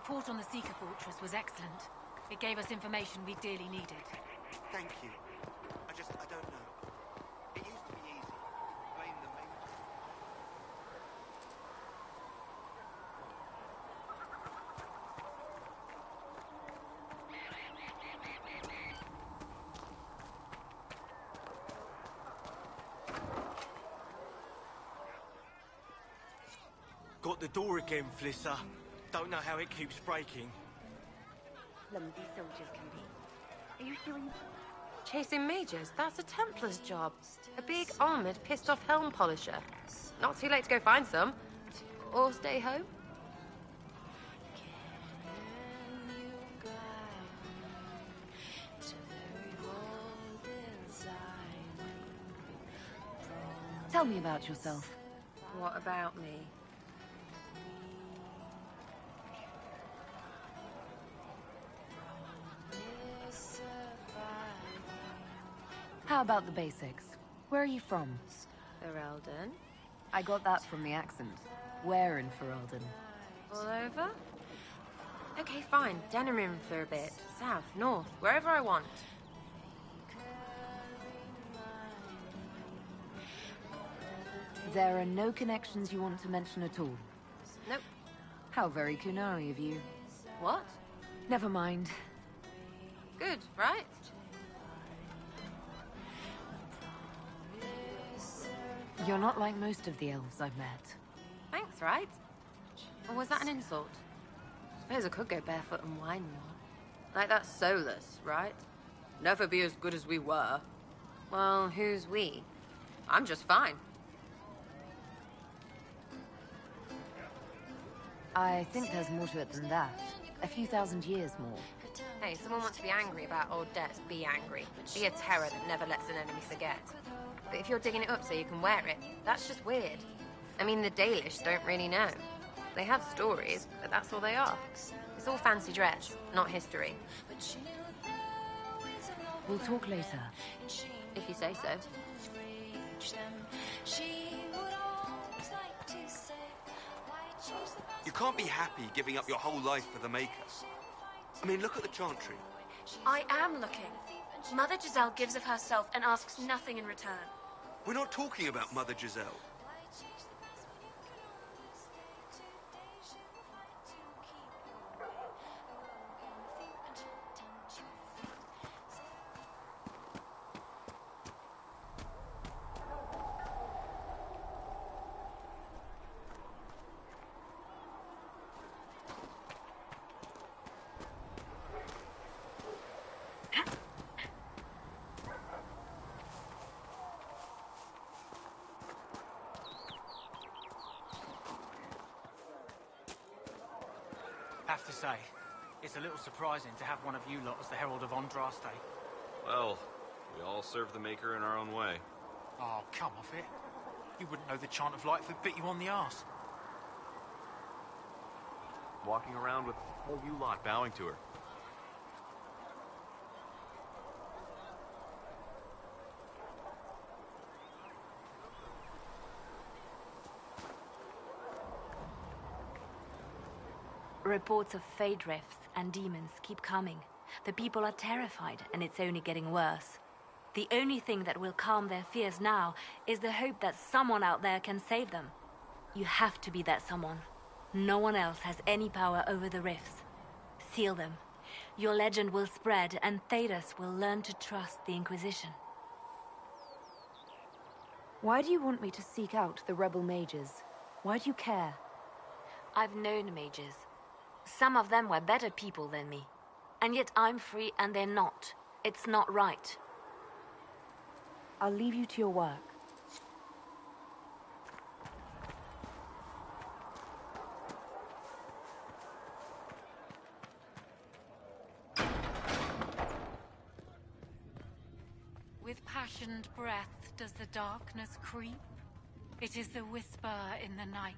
report on the Seeker Fortress was excellent. It gave us information we dearly needed. Thank you. I don't know. It used to be easy. Blame the mate. Got the door again, Flisser. Don't know how it keeps breaking. Clumsy soldiers can be. Are you sure you... Chasing mages? That's a Templar's job. A big, armoured, pissed-off helm polisher. Not too late to go find some. Or stay home. Tell me about yourself. What about me? How about the basics? Where are you from? Ferelden? I got that from the accent. Where in Ferelden? All over? Okay, fine. Denerim for a bit. South, north, wherever I want. There are no connections you want to mention at all? Nope. How very Kunari of you. What? Never mind. Good, right? You're not like most of the elves I've met. Thanks, right? Or was that an insult? Suppose I could go barefoot and whine more. Like that's soulless, right? Never be as good as we were. Well, who's we? I'm just fine. I think there's more to it than that. A few thousand years more. Hey, someone wants to be angry about old debts, be angry. Be a terror that never lets an enemy forget. But if you're digging it up so you can wear it, that's just weird. I mean, the Dalish don't really know. They have stories, but that's all they are. It's all fancy dress, not history. We'll talk later. If you say so. You can't be happy giving up your whole life for the Makers. I mean, look at the Chantry. I am looking. Mother Giselle gives of herself and asks nothing in return. We're not talking about Mother Giselle. Have to say, it's a little surprising to have one of you lot as the Herald of Andraste. Well, we all serve the Maker in our own way. Oh, come off it. You wouldn't know the chant of light if it bit you on the arse. Walking around with all you lot bowing to her. Reports of fade rifts and demons keep coming. The people are terrified, and it's only getting worse. The only thing that will calm their fears now is the hope that someone out there can save them. You have to be that someone. No one else has any power over the rifts. Seal them. Your legend will spread, and Thedas will learn to trust the Inquisition. Why do you want me to seek out the rebel mages? Why do you care? I've known mages. Some of them were better people than me. And yet I'm free and they're not. It's not right. I'll leave you to your work. With passioned breath does the darkness creep. It is the whisper in the night,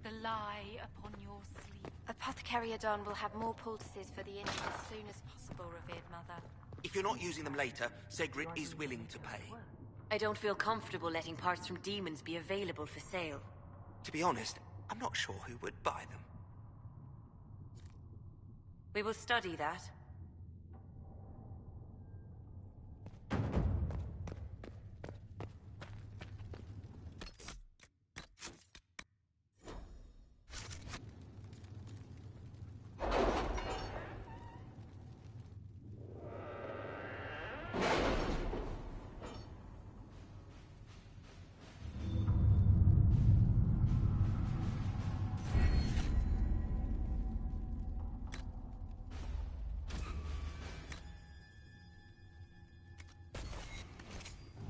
the lie upon your sleep. Apothecary Adon will have more poultices for the injured as soon as possible, revered mother. If you're not using them later, Segrit is willing to pay. I don't feel comfortable letting parts from demons be available for sale. To be honest, I'm not sure who would buy them. We will study that.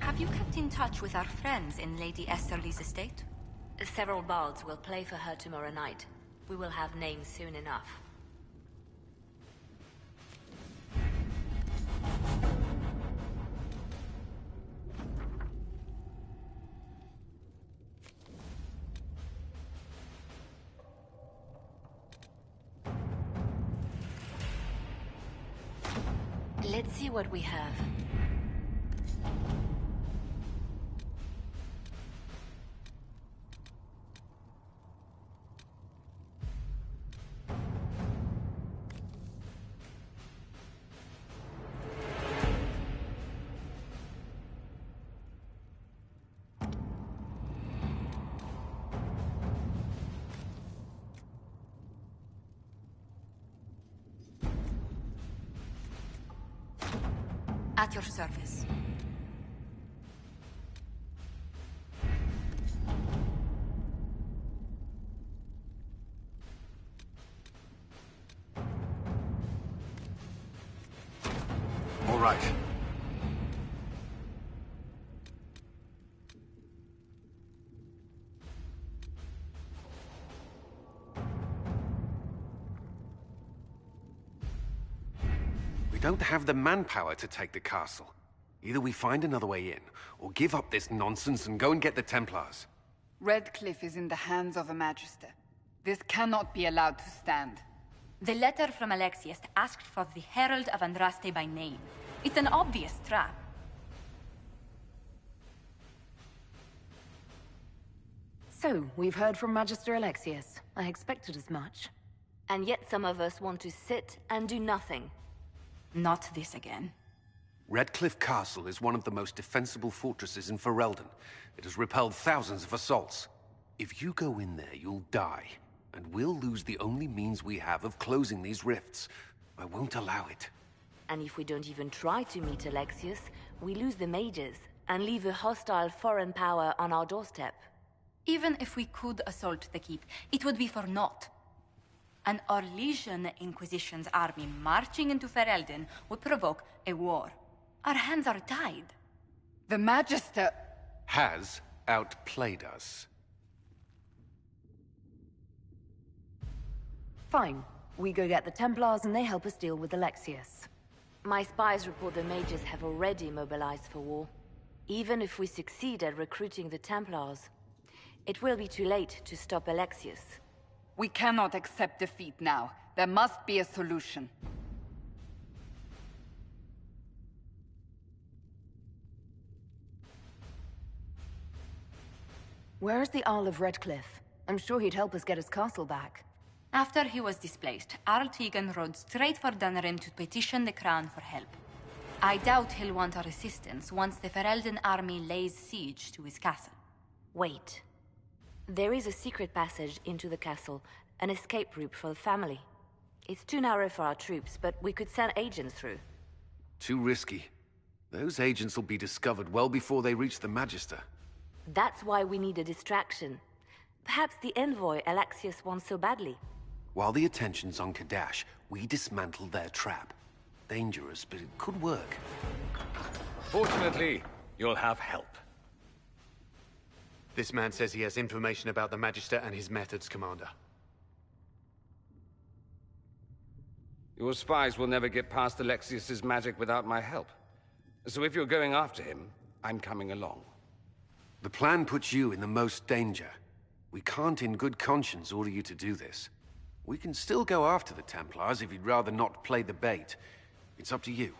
Have you kept in touch with our friends in Lady Esterly's estate? Several bards will play for her tomorrow night. We will have names soon enough. Let's see what we have. At your service. All right. We don't have the manpower to take the castle. Either we find another way in, or give up this nonsense and go and get the Templars. Redcliffe is in the hands of a Magister. This cannot be allowed to stand. The letter from Alexius asked for the Herald of Andraste by name. It's an obvious trap. So, we've heard from Magister Alexius. I expected as much. And yet some of us want to sit and do nothing. Not this again. Redcliffe Castle is one of the most defensible fortresses in Ferelden. It has repelled thousands of assaults. If you go in there, you'll die. And we'll lose the only means we have of closing these rifts. I won't allow it. And if we don't even try to meet Alexius, we lose the mages and leave a hostile foreign power on our doorstep. Even if we could assault the keep, it would be for naught. An Orlesian Inquisition's army marching into Ferelden would provoke a war. Our hands are tied. The Magister... has outplayed us. Fine. We go get the Templars and they help us deal with Alexius. My spies report the mages have already mobilized for war. Even if we succeed at recruiting the Templars, it will be too late to stop Alexius. We cannot accept defeat now. There must be a solution. Where's the Earl of Redcliffe? I'm sure he'd help us get his castle back. After he was displaced, Arl Tegan rode straight for Dunrim to petition the Crown for help. I doubt he'll want our assistance once the Ferelden army lays siege to his castle. Wait. There is a secret passage into the castle, an escape route for the family. It's too narrow for our troops, but we could send agents through. Too risky. Those agents will be discovered well before they reach the Magister. That's why we need a distraction. Perhaps the envoy Alexius wants so badly. While the attention's on Cadash, we dismantle their trap. Dangerous, but it could work. Fortunately, you'll have help. This man says he has information about the Magister and his methods, Commander. Your spies will never get past Alexius's magic without my help. So if you're going after him, I'm coming along. The plan puts you in the most danger. We can't in good conscience order you to do this. We can still go after the Templars if you'd rather not play the bait. It's up to you.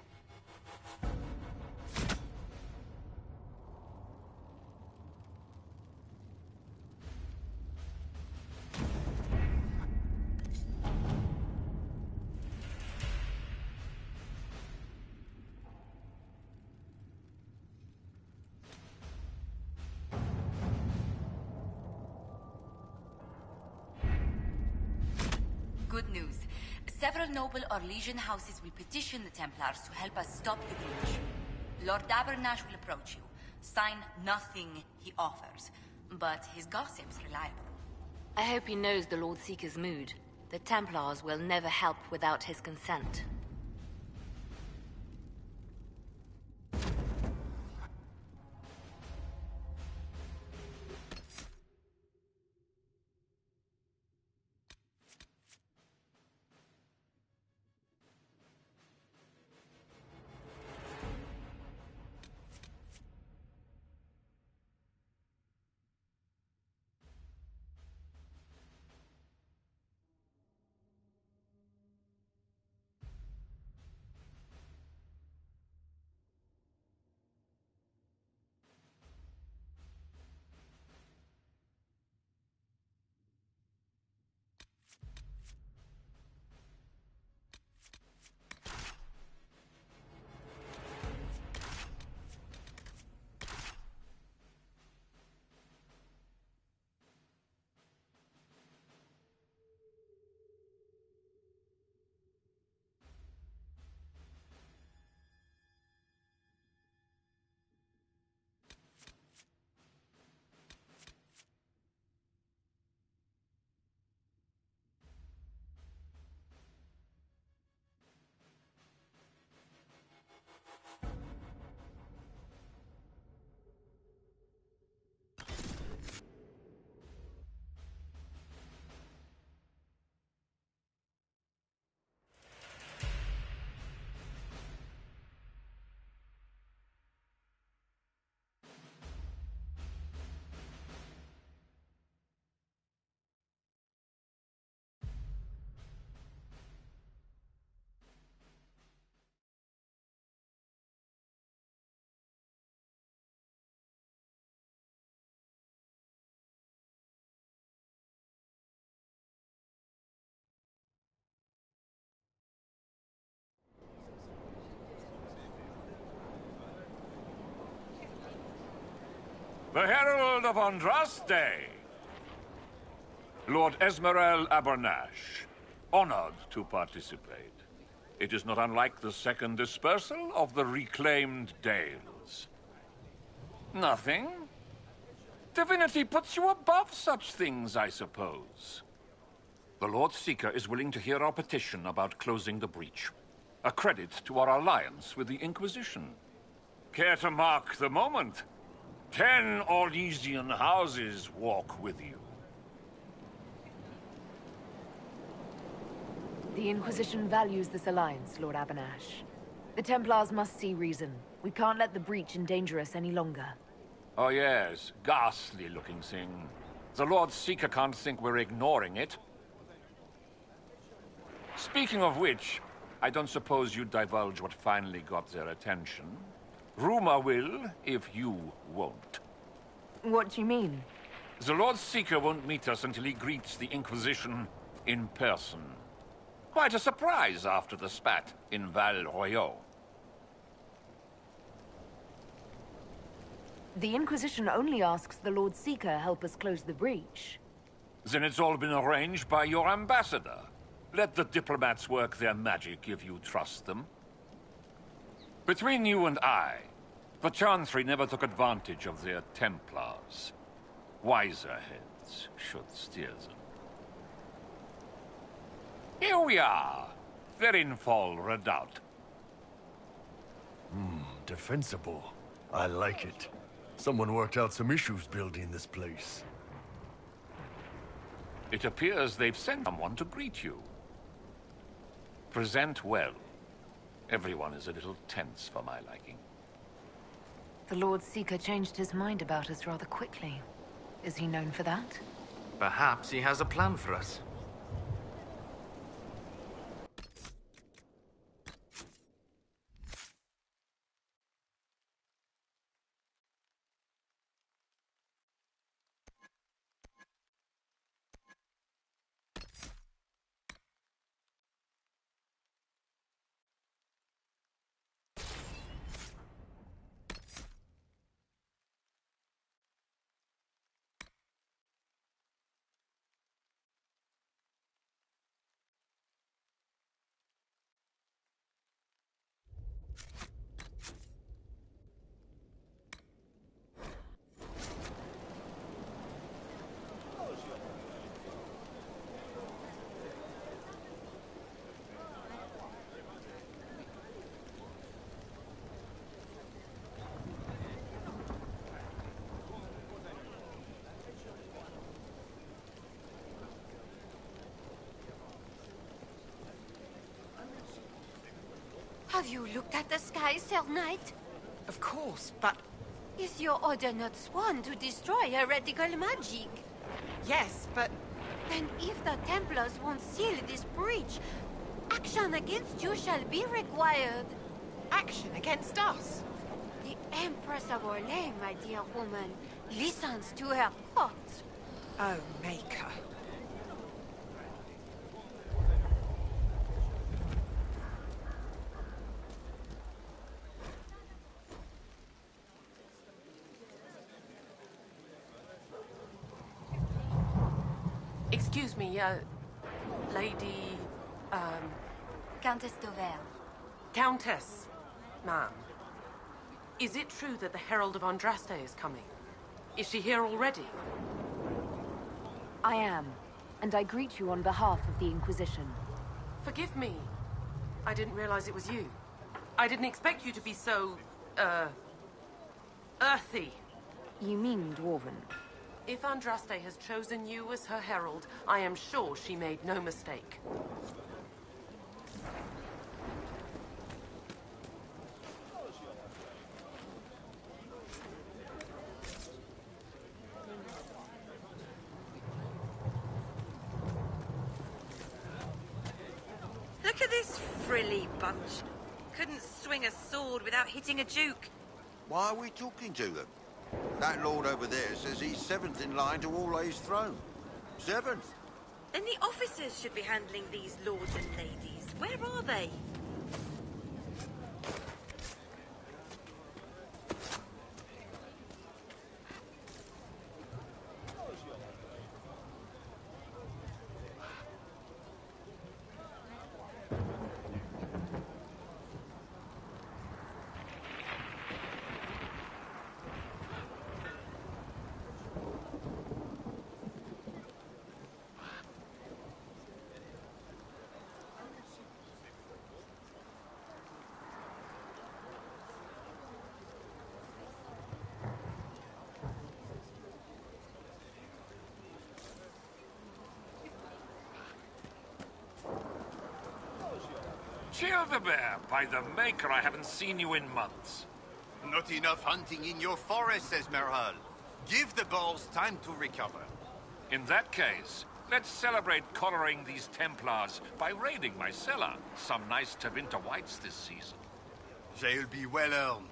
Several noble Orlesian houses will petition the Templars to help us stop the breach. Lord DRAGONAGE will approach you. Sign nothing he offers, but his gossip's reliable. I hope he knows the Lord Seeker's mood. The Templars will never help without his consent. The Herald of Andraste! Lord Esmerel Abernage, honored to participate. It is not unlike the second dispersal of the reclaimed Dales. Nothing? Divinity puts you above such things, I suppose. The Lord Seeker is willing to hear our petition about closing the breach. A credit to our alliance with the Inquisition. Care to mark the moment? 10 Orlesian houses walk with you. The Inquisition values this alliance, Lord Abanash. The Templars must see reason. We can't let the breach endanger us any longer. Oh yes, ghastly-looking thing. The Lord Seeker can't think we're ignoring it. Speaking of which, I don't suppose you'd divulge what finally got their attention. Rumor will, if you won't. What do you mean? The Lord Seeker won't meet us until he greets the Inquisition in person. Quite a surprise after the spat in Val Royaux. The Inquisition only asks the Lord Seeker help us close the breach. Then it's all been arranged by your ambassador. Let the diplomats work their magic if you trust them. Between you and I, the Chantry never took advantage of their Templars. Wiser heads should steer them. Here we are, Therinfol Redoubt. Defensible. I like it. Someone worked out some issues building this place. It appears they've sent someone to greet you. Present well. Everyone is a little tense for my liking. The Lord Seeker changed his mind about us rather quickly. Is he known for that? Perhaps he has a plan for us. Have you looked at the sky, Sir Knight? Of course, but... Is your order not sworn to destroy heretical magic? Yes, but... Then if the Templars won't seal this breach, action against you shall be required. Action against us? The Empress of Orlais, my dear woman, listens to her court. Oh, Maker. Excuse me, Lady, Countess d'Auvergne. Countess, ma'am. Is it true that the Herald of Andraste is coming? Is she here already? I am, and I greet you on behalf of the Inquisition. Forgive me. I didn't realize it was you. I didn't expect you to be so, earthy. You mean Dwarven? If Andraste has chosen you as her herald, I am sure she made no mistake. Look at this frilly bunch. Couldn't swing a sword without hitting a duke. Why are we talking to them? That lord over there says he's seventh in line to Orlais's throne. Seventh? Then the officers should be handling these lords and ladies. Where are they? Chill the bear. By the Maker, I haven't seen you in months. Not enough hunting in your forest, Esmeralda. Give the balls time to recover. In that case, let's celebrate collaring these Templars by raiding my cellar. Some nice Tevinter whites this season. They'll be well earned.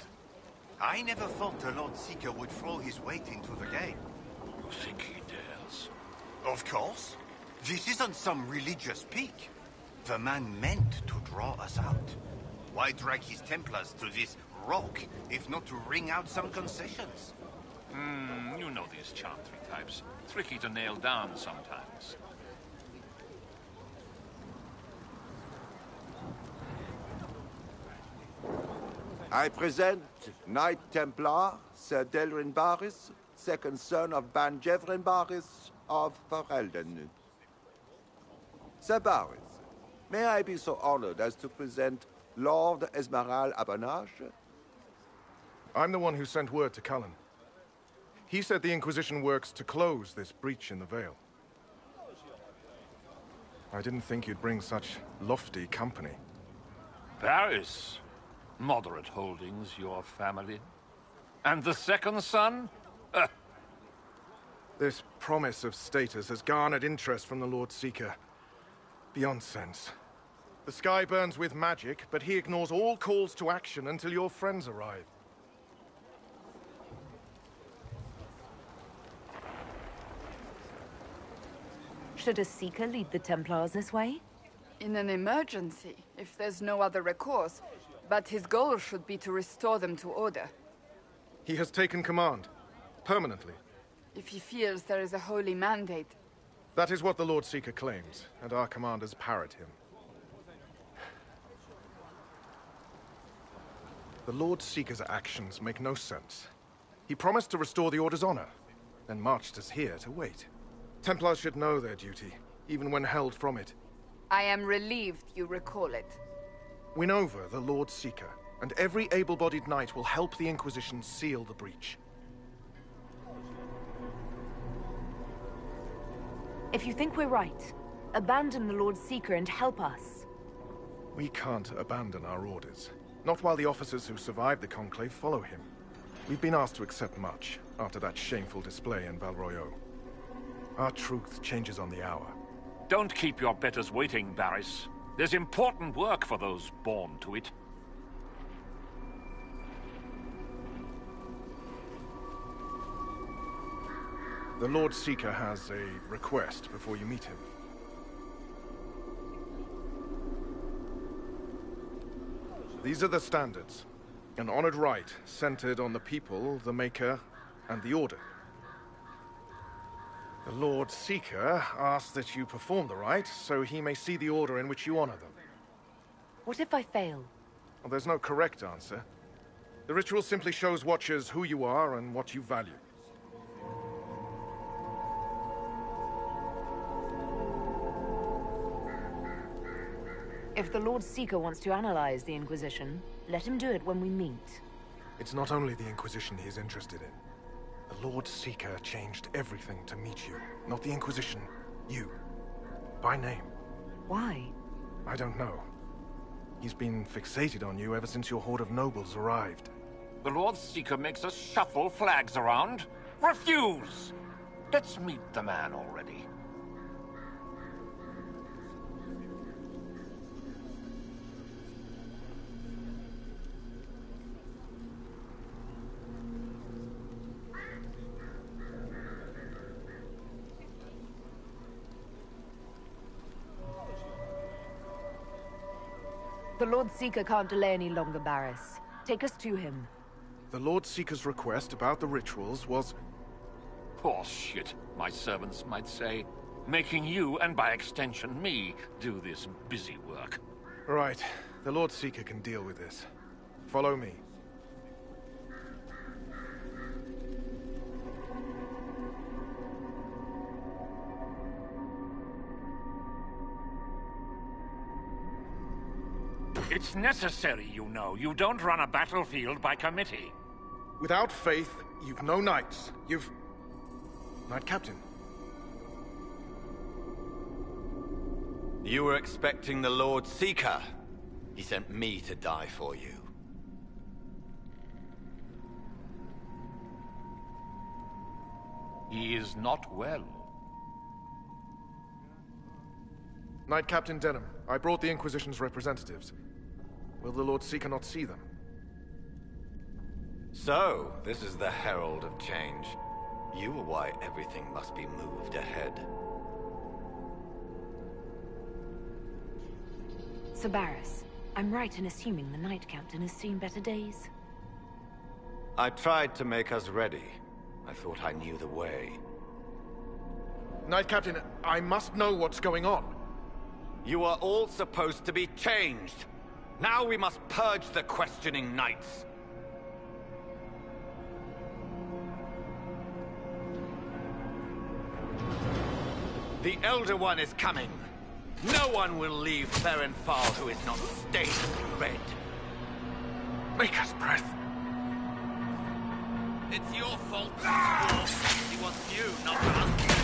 I never thought the Lord Seeker would throw his weight into the game. You think he dares? Of course. This isn't some religious peak. The man meant to draw us out. Why drag his Templars to this rock, if not to wring out some concessions? You know these Chantry types. Tricky to nail down sometimes. I present Knight Templar Sir Delrin Barris, second son of Ban Jevrin Barris of Ferelden. Sir Barris, may I be so honored as to present Lord Esmeralda Abanache? I'm the one who sent word to Cullen. He said the Inquisition works to close this breach in the Vale. I didn't think you'd bring such lofty company. Barris. Moderate holdings, your family. And the second son? This promise of status has garnered interest from the Lord Seeker. Beyond sense. The sky burns with magic, but he ignores all calls to action until your friends arrive. Should a Seeker lead the Templars this way? In an emergency, if there's no other recourse. But his goal should be to restore them to order. He has taken command. Permanently. If he feels there is a holy mandate. That is what the Lord Seeker claims, and our commanders parrot him. The Lord Seeker's actions make no sense. He promised to restore the Order's honor, then marched us here to wait. Templars should know their duty, even when held from it. I am relieved you recall it. Win over the Lord Seeker, and every able-bodied knight will help the Inquisition seal the breach. If you think we're right, abandon the Lord Seeker and help us. We can't abandon our orders. Not while the officers who survived the Conclave follow him. We've been asked to accept much after that shameful display in Valroyo. Our truth changes on the hour. Don't keep your betters waiting, Barris. There's important work for those born to it. The Lord Seeker has a request before you meet him. These are the standards. An honored right, centered on the people, the Maker, and the Order. The Lord Seeker asks that you perform the rite, so he may see the order in which you honor them. What if I fail? Well, there's no correct answer. The ritual simply shows Watchers who you are and what you value. If the Lord Seeker wants to analyze the Inquisition, let him do it when we meet. It's not only the Inquisition he is interested in. The Lord Seeker changed everything to meet you. Not the Inquisition. You. By name. Why? I don't know. He's been fixated on you ever since your horde of nobles arrived. The Lord Seeker makes us shuffle flags around. Refuse! Let's meet the man already. The Lord Seeker can't delay any longer, Barris. Take us to him. The Lord Seeker's request about the rituals was... Horseshit, my servants might say. Making you, and by extension me, do this busy work. Right. The Lord Seeker can deal with this. Follow me. It's necessary, you know. You don't run a battlefield by committee. Without faith, you've no knights. You've... Knight Captain. You were expecting the Lord Seeker. He sent me to die for you. He is not well. Knight Captain Denham, I brought the Inquisition's representatives. Will the Lord Seeker not see them? So, this is the Herald of Change. You are why everything must be moved ahead. Sir Barris, I'm right in assuming the Knight Captain has seen better days? I tried to make us ready. I thought I knew the way. Knight Captain, I must know what's going on. You are all supposed to be changed. Now we must purge the questioning knights. The Elder One is coming. No one will leave Ferenfal who is not stained red. Maker's breath. It's your fault. He wants you, not us.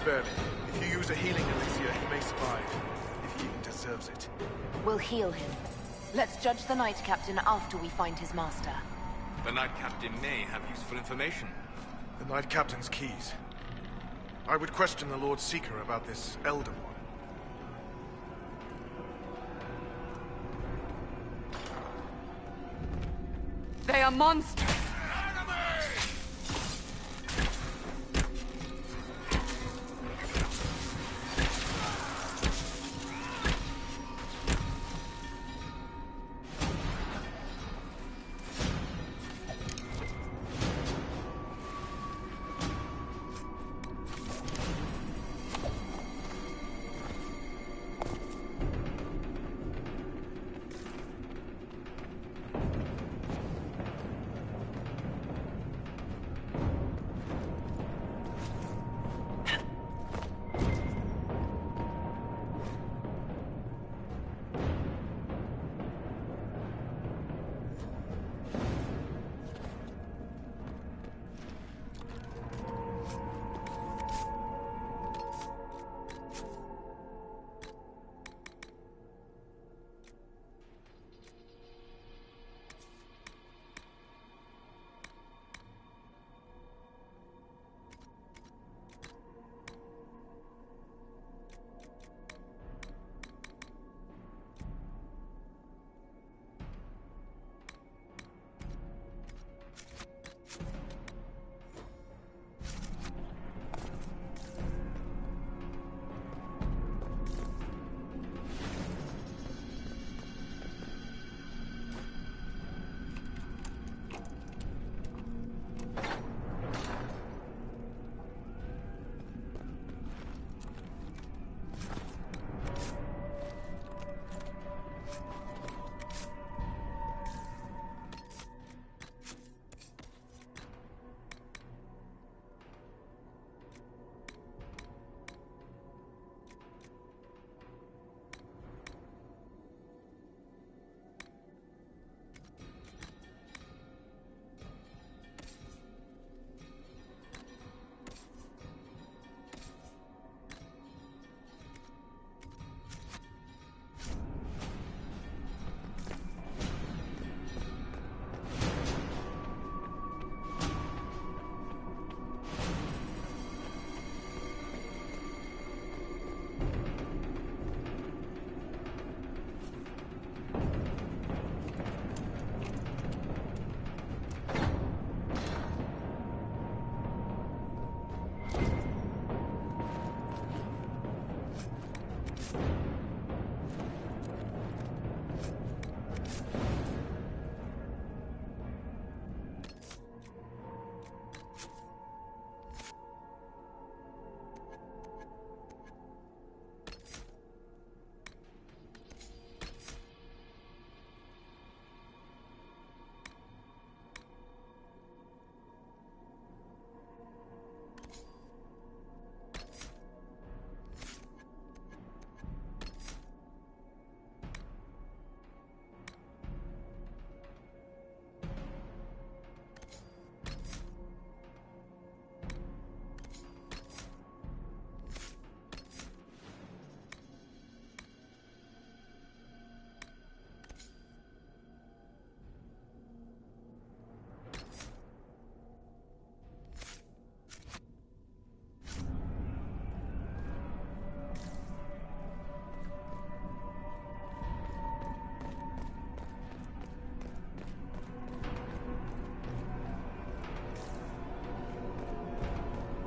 Barely. If you use a healing elixir, he may survive. If he even deserves it. We'll heal him. Let's judge the Knight Captain after we find his master. The Knight Captain may have useful information. The Knight Captain's keys. I would question the Lord Seeker about this Elder One. They are monsters!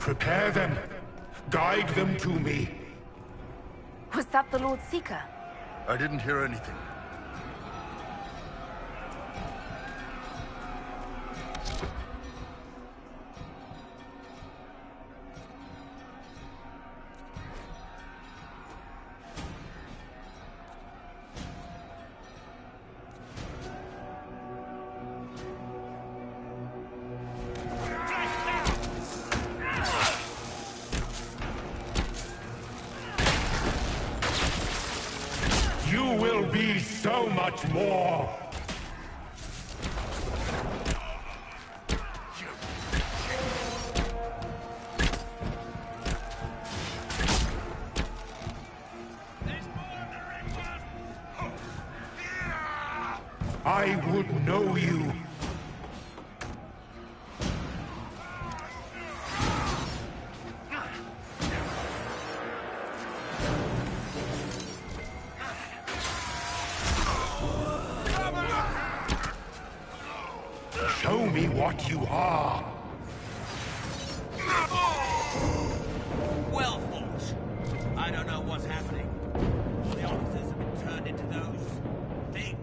Prepare them. Guide them to me. Was that the Lord Seeker? I didn't hear anything. You will be so much more! I would know you. Show me what you are. Well fought. I don't know what's happening. All the officers have been turned into those things.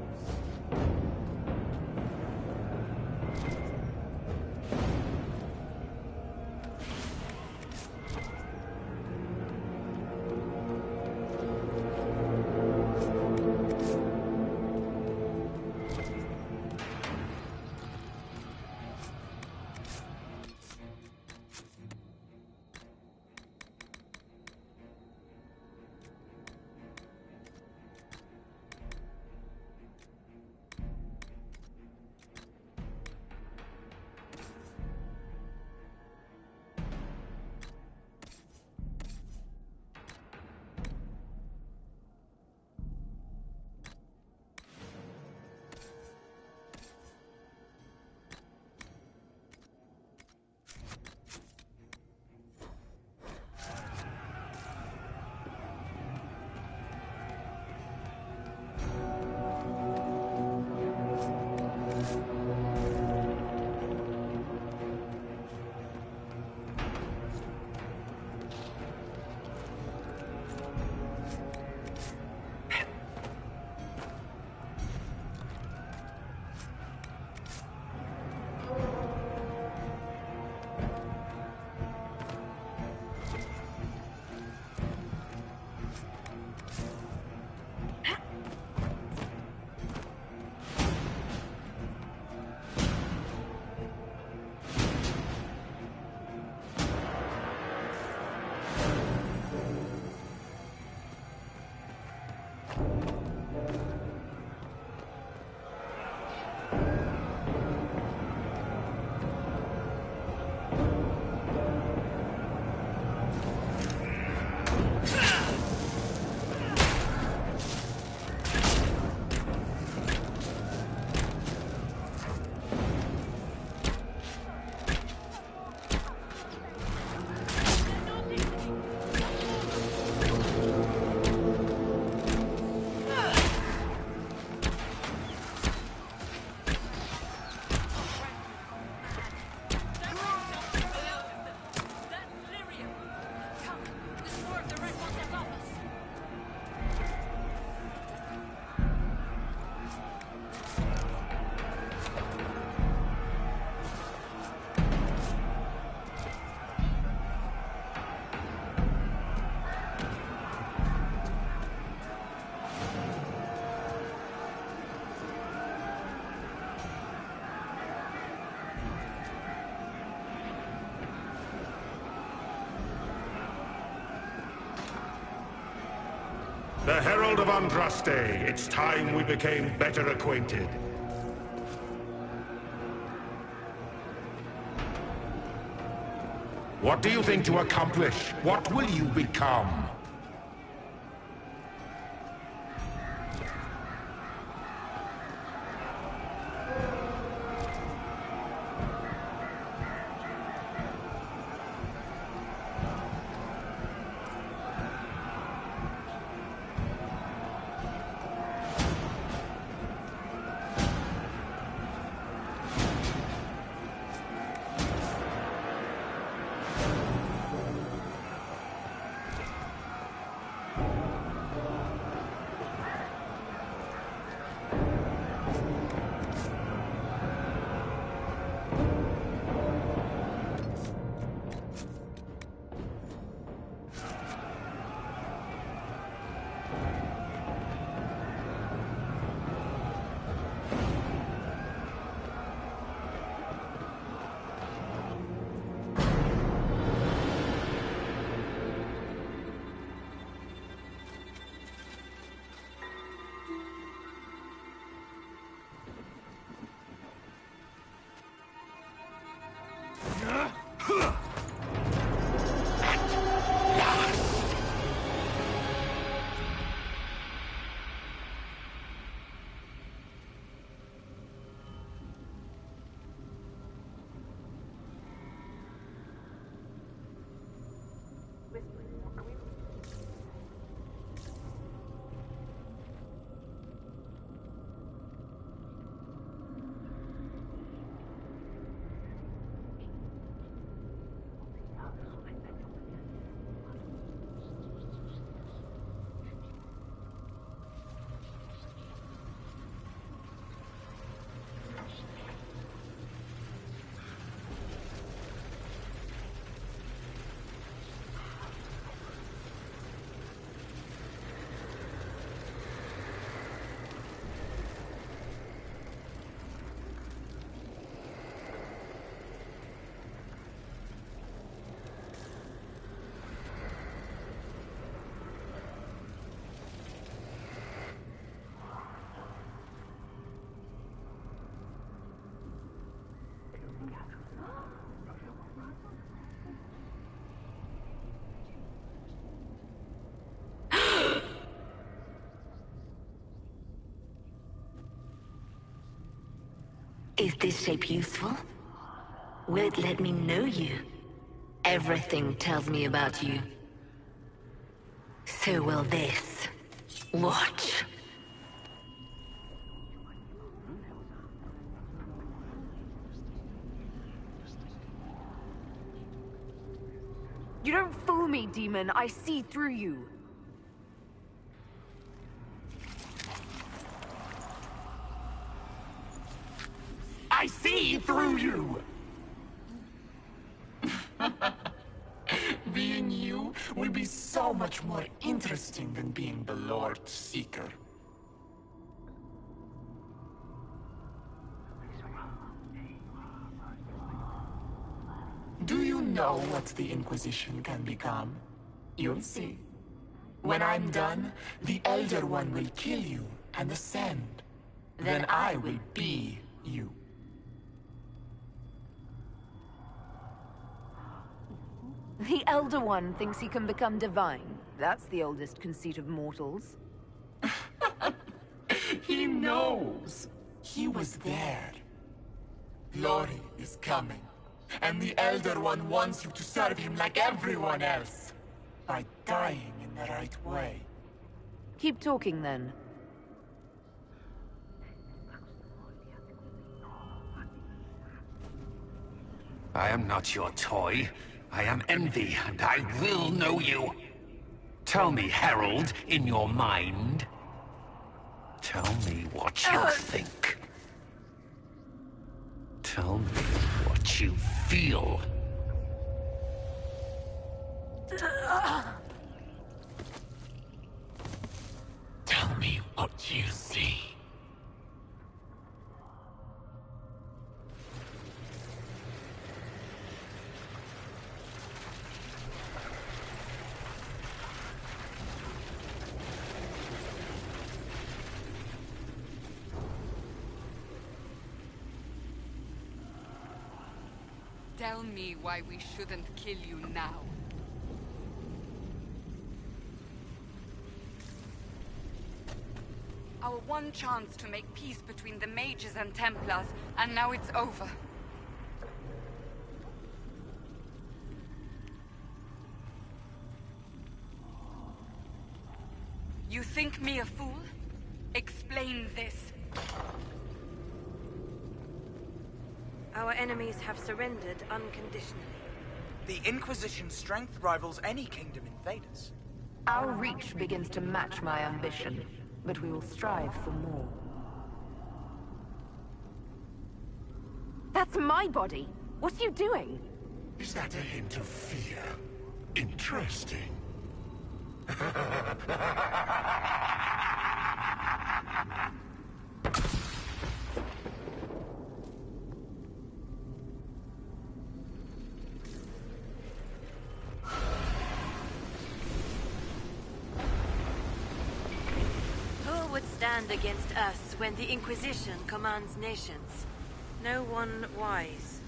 The Herald of Andraste, it's time we became better acquainted. What do you think to accomplish? What will you become? this shape useful? Will it let me know you? Everything tells me about you. So will this. Watch. You don't fool me, demon. I see through you. I see through you! Being you will be so much more interesting than being the Lord Seeker. Do you know what the Inquisition can become? You'll see. When I'm done, the Elder One will kill you and ascend. Then I will be you. The Elder One thinks he can become divine. That's the oldest conceit of mortals. He knows. He was there. Glory is coming. And the Elder One wants you to serve him like everyone else. By dying in the right way. Keep talking, then. I am not your toy. I am Envy, and I will know you. Tell me, Herald, in your mind. Tell me what you think. Tell me what you feel. Tell me what you see. Tell me why we shouldn't kill you now. Our one chance to make peace between the mages and Templars, and now it's over. You think me a fool? Explain this. Our enemies have surrendered unconditionally. The Inquisition's strength rivals any kingdom in Thedas. Our reach begins to match my ambition, but we will strive for more. That's my body! What are you doing? Is that a hint of fear? Interesting. Who would stand against us when the Inquisition commands nations? No one wise.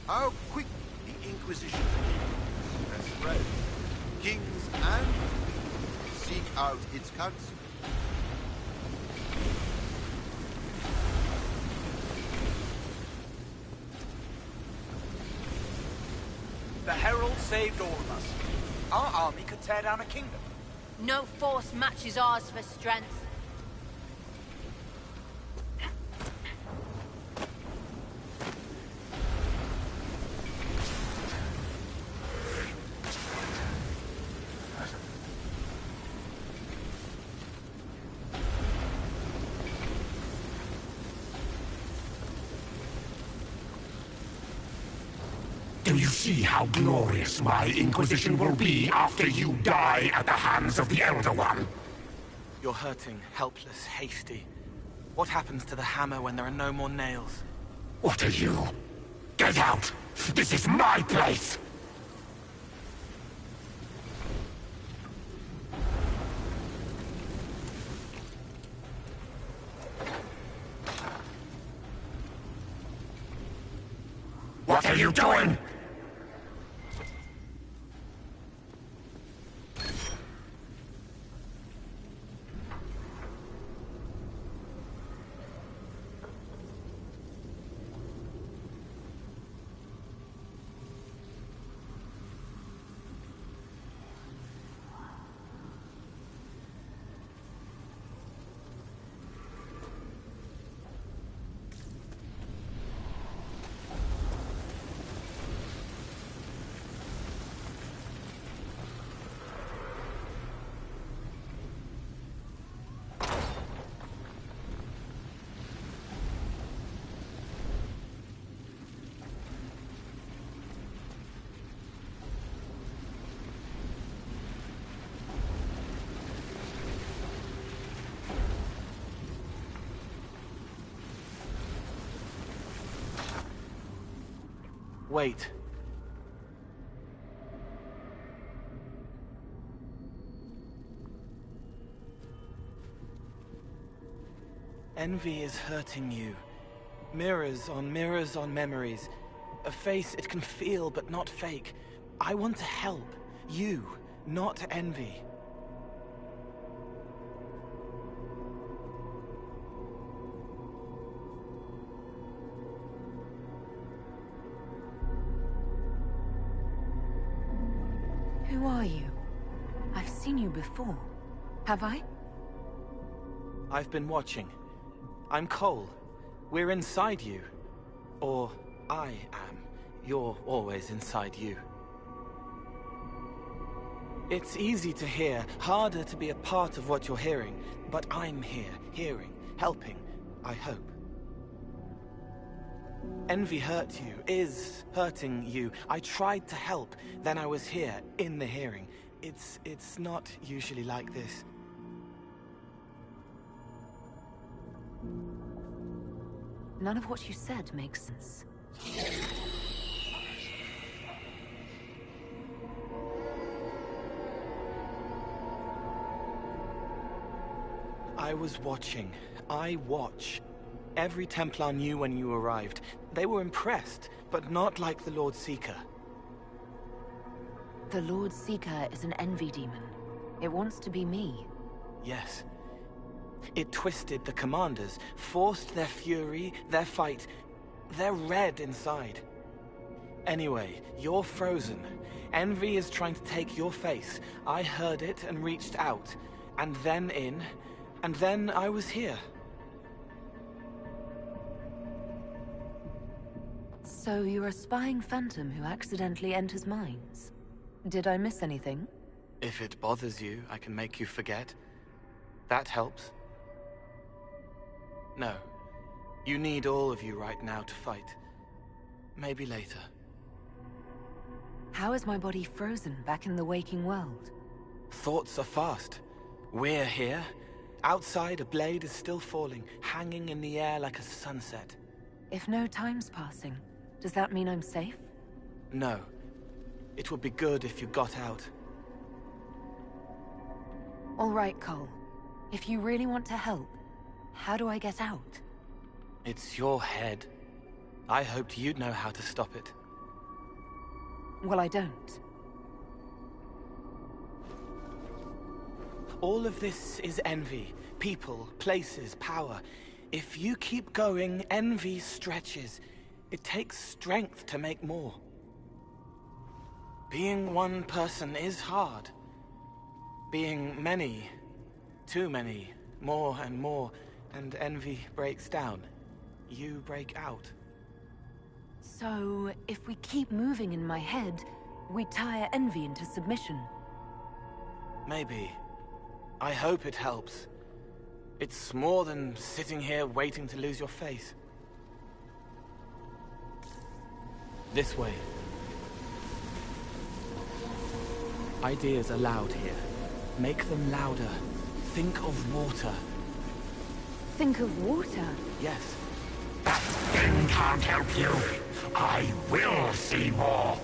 How quick the Inquisition has spread. Kings and seek out its counsel. The Herald saved all of us. Our army could tear down a kingdom. No force matches ours for strength. Do you see how glorious my Inquisition will be after you die at the hands of the Elder One? You're hurting, helpless, hasty. What happens to the hammer when there are no more nails? What are you? Get out! This is my place! What are you doing? Wait. Envy is hurting you. Mirrors on memories. A face it can feel but not fake. I want to help. You, not envy. Who are you? I've seen you before. Have I? I've been watching. I'm Cole. We're inside you. Or I am. You're always inside you. It's easy to hear, harder to be a part of what you're hearing. But I'm here, hearing, helping, I hope. Envy hurt you, is hurting you. I tried to help, then I was here, in the hearing. It's not usually like this. None of what you said makes sense. I was watching. I watch. Every Templar knew when you arrived. They were impressed, but not like the Lord Seeker. The Lord Seeker is an envy demon. It wants to be me. Yes. It twisted the commanders, forced their fury, their fight. They're red inside. Anyway, you're frozen. Envy is trying to take your face. I heard it and reached out. And then in. And then I was here. So you're a spying phantom who accidentally enters minds. Did I miss anything? If it bothers you, I can make you forget. That helps. No. You need all of you right now to fight. Maybe later. How is my body frozen back in the waking world? Thoughts are fast. We're here. Outside, a blade is still falling, hanging in the air like a sunset. If no time's passing, does that mean I'm safe? No. It would be good if you got out. All right, Cole. If you really want to help, how do I get out? It's your head. I hoped you'd know how to stop it. Well, I don't. All of this is envy. People, places, power. If you keep going, envy stretches. It takes strength to make more. Being one person is hard. Being many, too many, more and more, and envy breaks down. You break out. So, if we keep moving in my head, we tire envy into submission. Maybe. I hope it helps. It's more than sitting here waiting to lose your face. This way. Ideas are loud here. Make them louder. Think of water. Think of water? Yes. That thing can't help you. I will see more.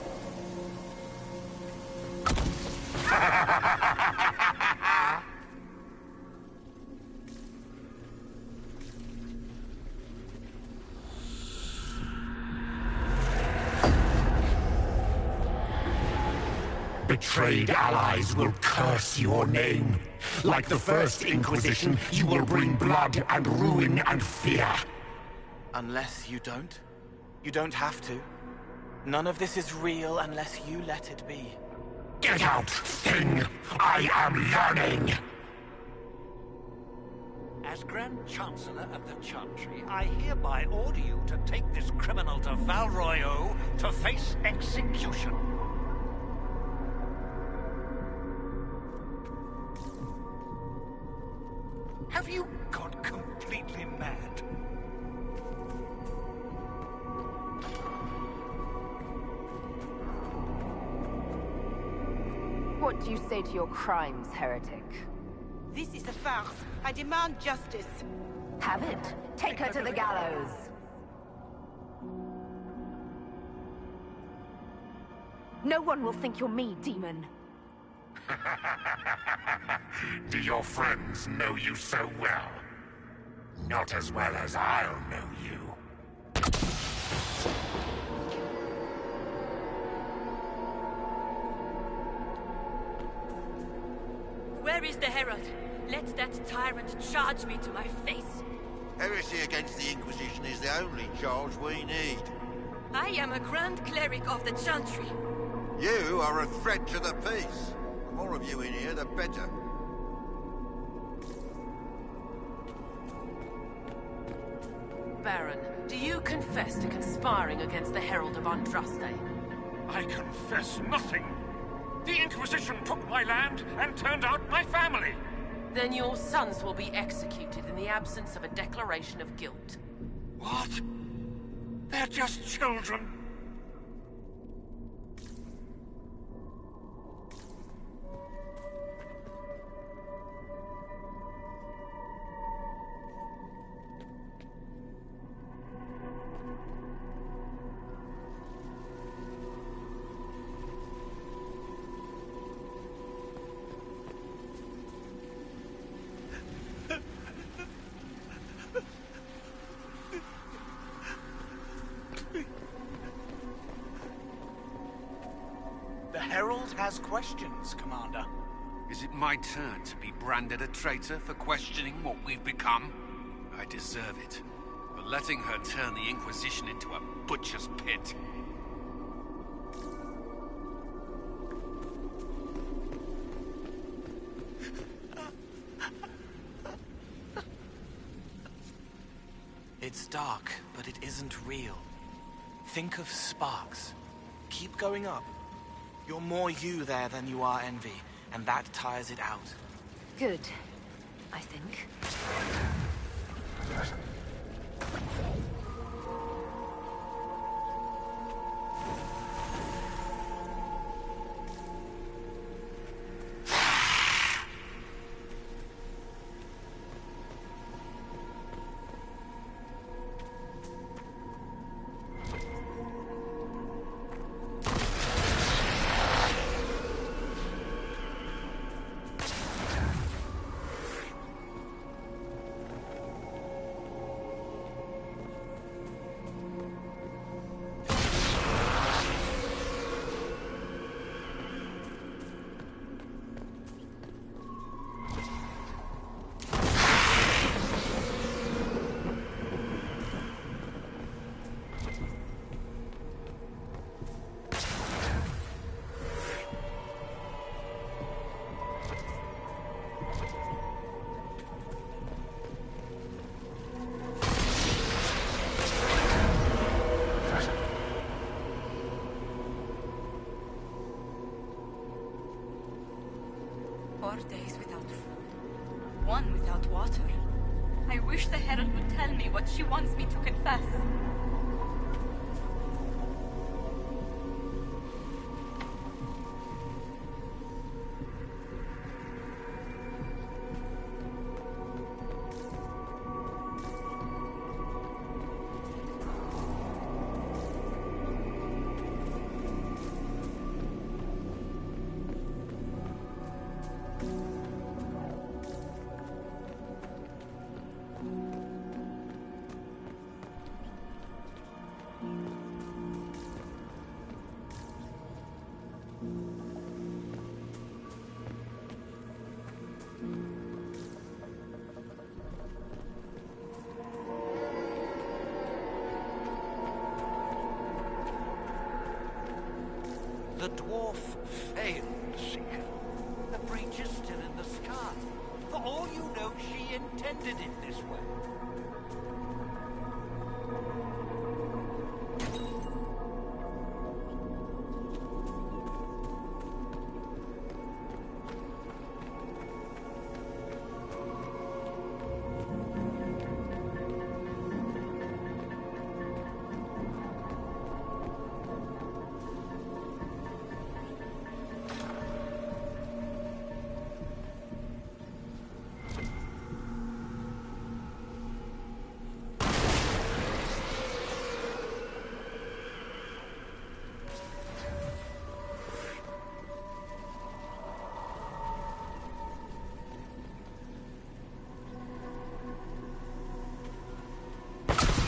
Betrayed allies will curse your name. Like the first Inquisition, you will bring blood and ruin and fear. Unless you don't. You don't have to. None of this is real unless you let it be. Get out, thing! I am learning! As Grand Chancellor of the Chantry, I hereby order you to take this criminal to Val Royeaux to face execution. Have you gone completely mad? What do you say to your crimes, heretic? This is a farce. I demand justice. Have it. Take her to the gallows. No one will think you're me, demon. Do your friends know you so well? Not as well as I'll know you. Where is the Herald? Let that tyrant charge me to my face. Heresy against the Inquisition is the only charge we need. I am a Grand Cleric of the Chantry. You are a threat to the peace. The more of you in here, the better. Baron, do you confess to conspiring against the Herald of Andraste? I confess nothing. The Inquisition took my land and turned out my family. Then your sons will be executed in the absence of a declaration of guilt. What? They're just children. The Herald has questions, Commander. Is it my turn to be branded a traitor for questioning what we've become? I deserve it. For letting her turn the Inquisition into a butcher's pit. It's dark, but it isn't real. Think of sparks. Keep going up. You're more you there than you are envy, and that tires it out. Good, I think. Days without food, one without water. I wish the Herald would tell me what she wants me to confess. The dwarf failed, Seeker. The breach is still in the sky. For all you know, she intended it this way.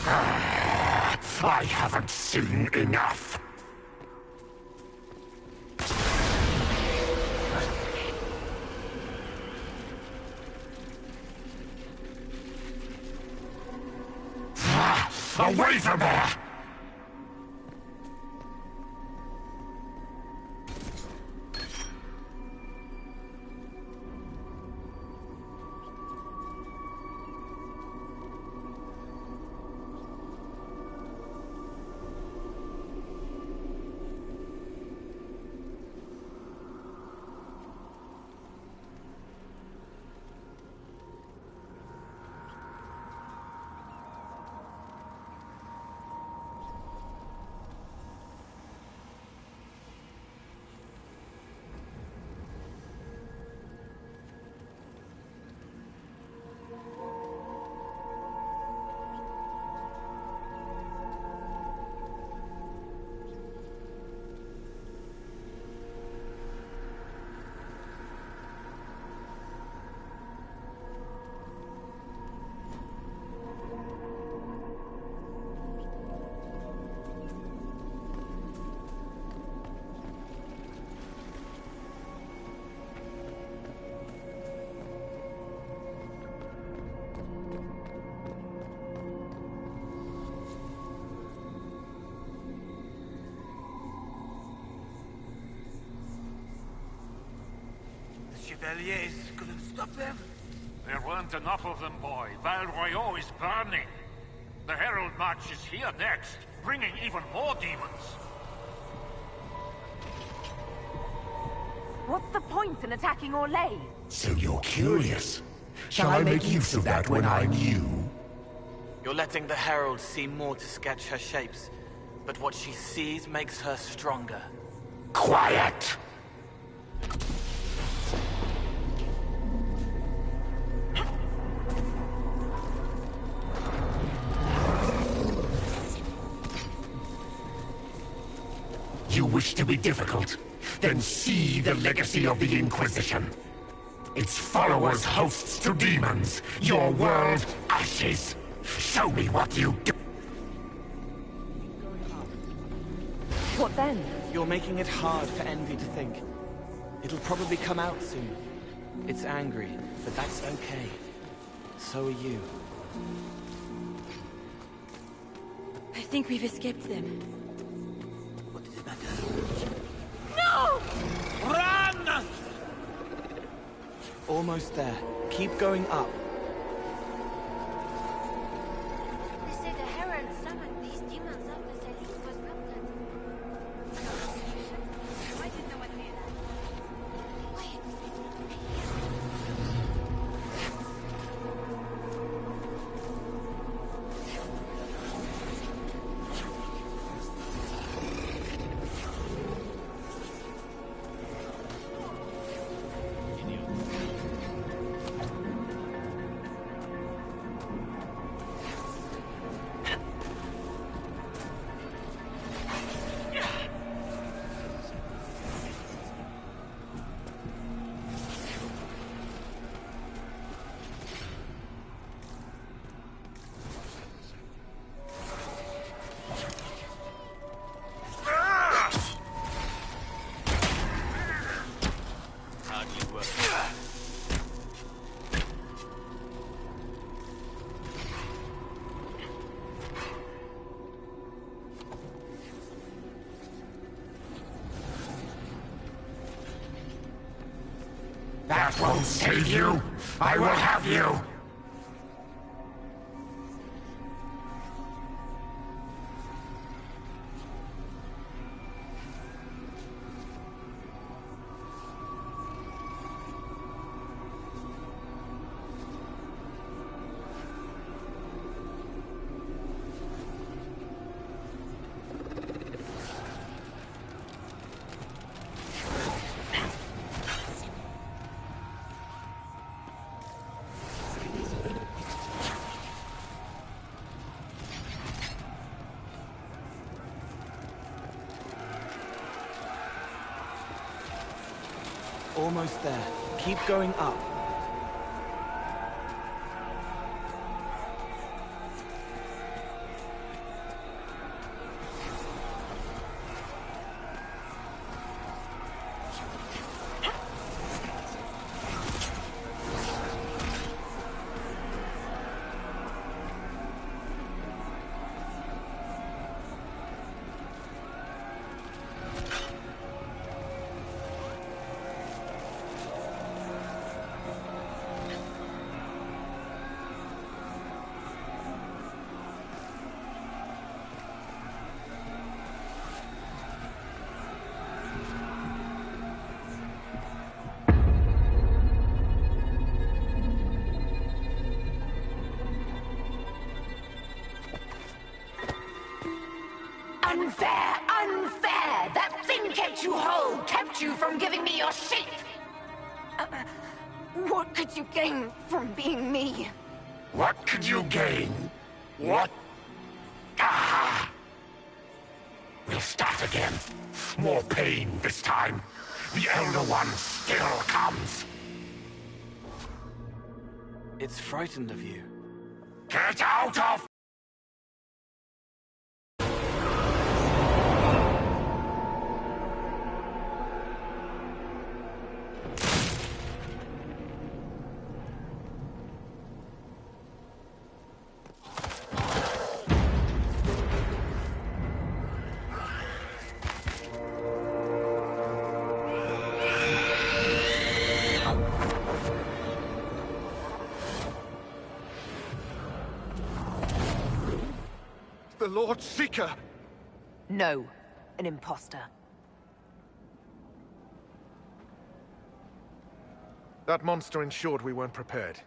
I haven't seen enough. Away from there! Chevaliers couldn't stop them? There weren't enough of them, boy. Val Royaux is burning. The Herald March is here next, bringing even more demons. What's the point in attacking Orlais? So you're curious. Shall I make use of that when I'm you? You're letting the Herald see more to sketch her shapes, but what she sees makes her stronger. Quiet! You wish to be difficult? Then see the legacy of the Inquisition. Its followers hosts to demons, your world ashes. Show me what you do. What then? You're making it hard for Envy to think. It'll probably come out soon. It's angry, but that's okay. So are you. I think we've escaped them. What is the matter? No! Run! Almost there. Keep going up. They say the Herald summoned these demons after the leaf was melted. Why did no one hear that? Wait. That won't save you. I will have you. Almost there. Keep going up. Unfair! Unfair! That thing kept you whole, kept you from giving me your shape! What could you gain from being me? What could you gain? What? Ah! We'll start again. More pain this time. The Elder One still comes. It's frightened of you. Get out of... The Lord Seeker! No, an imposter. That monster ensured we weren't prepared.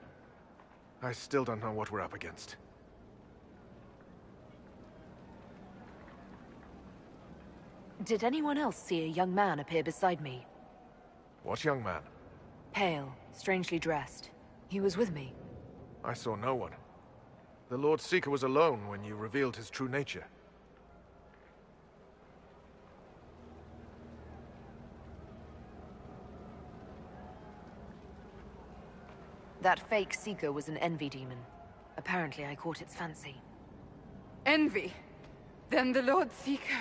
I still don't know what we're up against. Did anyone else see a young man appear beside me? What young man? Pale, strangely dressed. He was with me. I saw no one. The Lord Seeker was alone when you revealed his true nature. That fake Seeker was an envy demon. Apparently I caught its fancy. Envy? Then the Lord Seeker...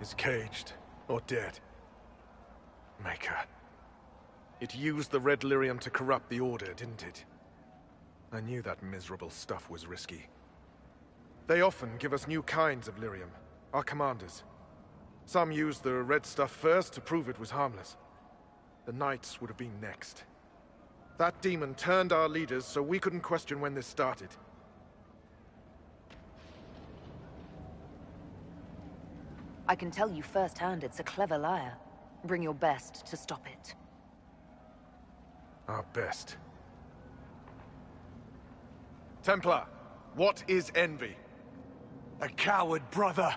is caged or dead. Maker. It used the red lyrium to corrupt the Order, didn't it? I knew that miserable stuff was risky. They often give us new kinds of lyrium, our commanders. Some used the red stuff first to prove it was harmless. The Knights would have been next. That demon turned our leaders so we couldn't question when this started. I can tell you firsthand it's a clever liar. Bring your best to stop it. Our best. Templar, what is envy? A coward, brother.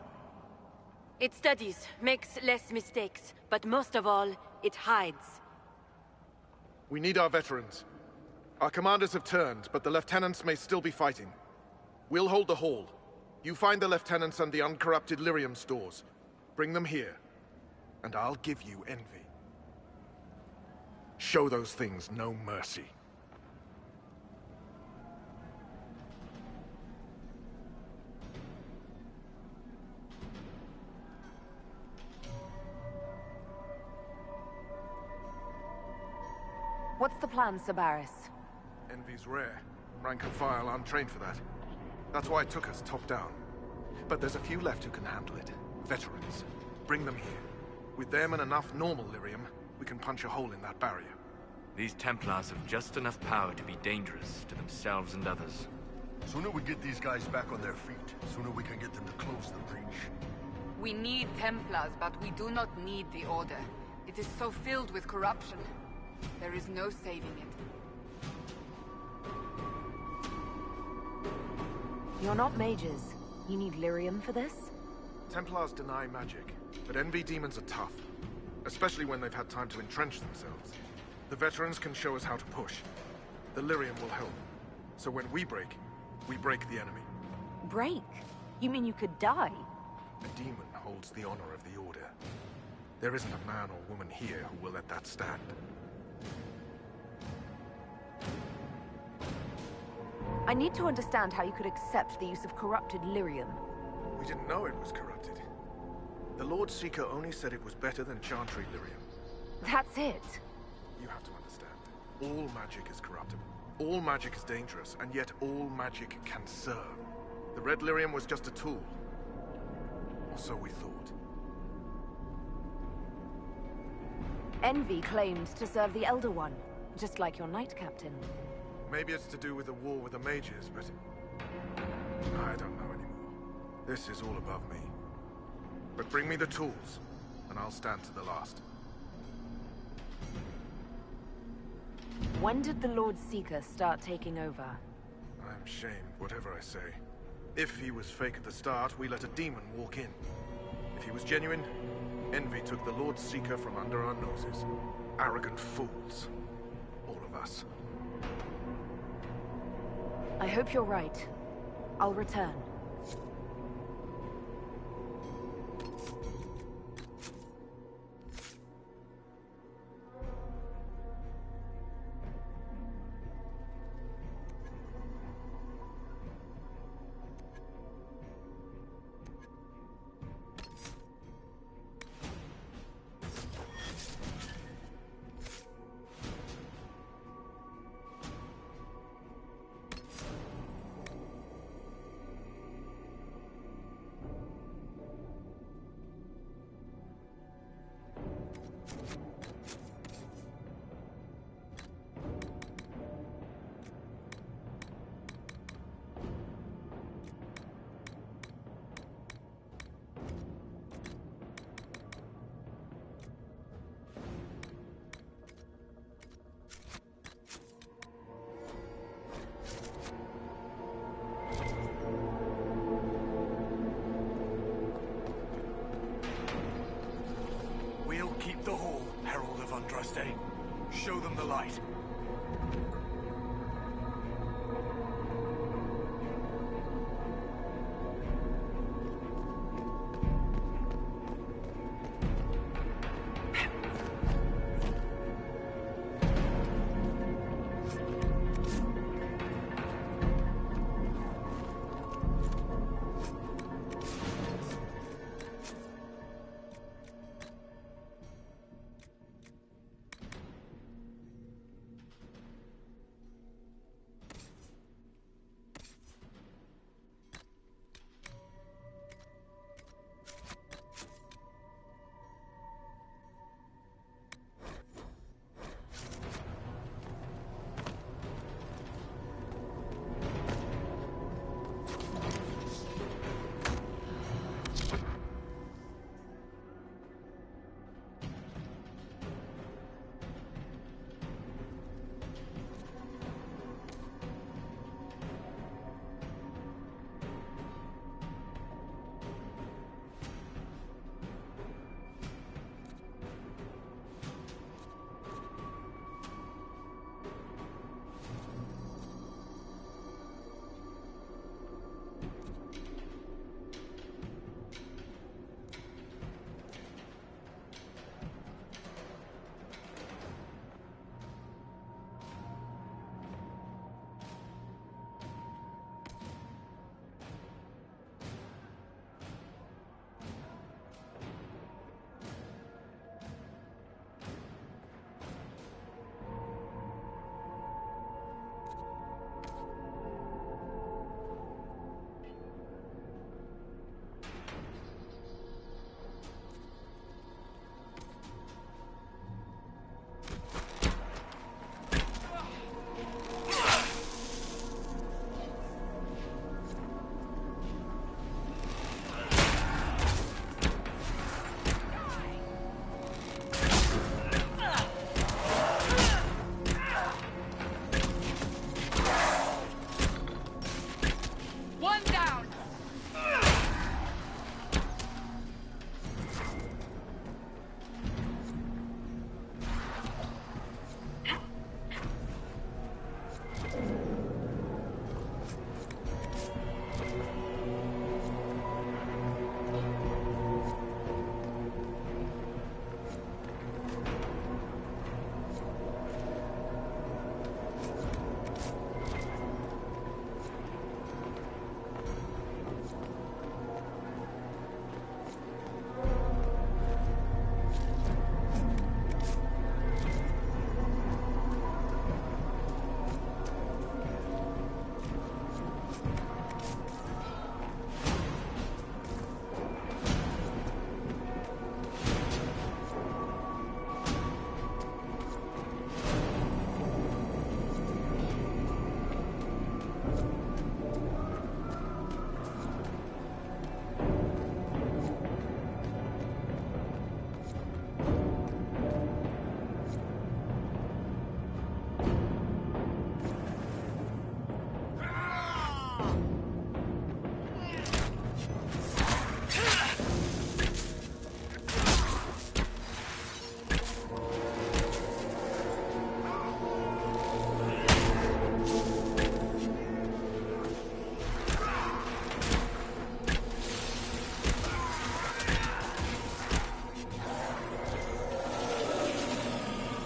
It studies, makes less mistakes, but most of all, it hides. We need our veterans. Our commanders have turned, but the lieutenants may still be fighting. We'll hold the hall. You find the lieutenants and the uncorrupted lyrium stores. Bring them here, and I'll give you envy. Show those things no mercy. What's the plan, Sabaris? Envy's rare. Rank and file aren't trained for that. That's why it took us top down. But there's a few left who can handle it. Veterans. Bring them here. With them and enough normal lyrium, we can punch a hole in that barrier. These Templars have just enough power to be dangerous to themselves and others. Sooner we get these guys back on their feet, sooner we can get them to close the breach. We need Templars, but we do not need the Order. It is so filled with corruption. There is no saving it. You're not mages. You need lyrium for this? Templars deny magic, but envy demons are tough. Especially when they've had time to entrench themselves. The veterans can show us how to push. The lyrium will help. So when we break the enemy. Break? You mean you could die? A demon holds the honor of the Order. There isn't a man or woman here who will let that stand. I need to understand how you could accept the use of corrupted lyrium. We didn't know it was corrupted. The Lord Seeker only said it was better than Chantry lyrium. That's it. You have to understand. All magic is corruptible. All magic is dangerous, and yet all magic can serve. The red lyrium was just a tool. Or so we thought. Envy claimed to serve the Elder One, just like your Knight Captain. Maybe it's to do with the war with the mages, but... I don't know anymore. This is all above me. But bring me the tools, and I'll stand to the last. When did the Lord Seeker start taking over? I'm shamed, whatever I say. If he was fake at the start, we let a demon walk in. If he was genuine, Envy took the Lord Seeker from under our noses. Arrogant fools. All of us. I hope you're right. I'll return. Keep the hall, Herald of Andraste. Show them the light.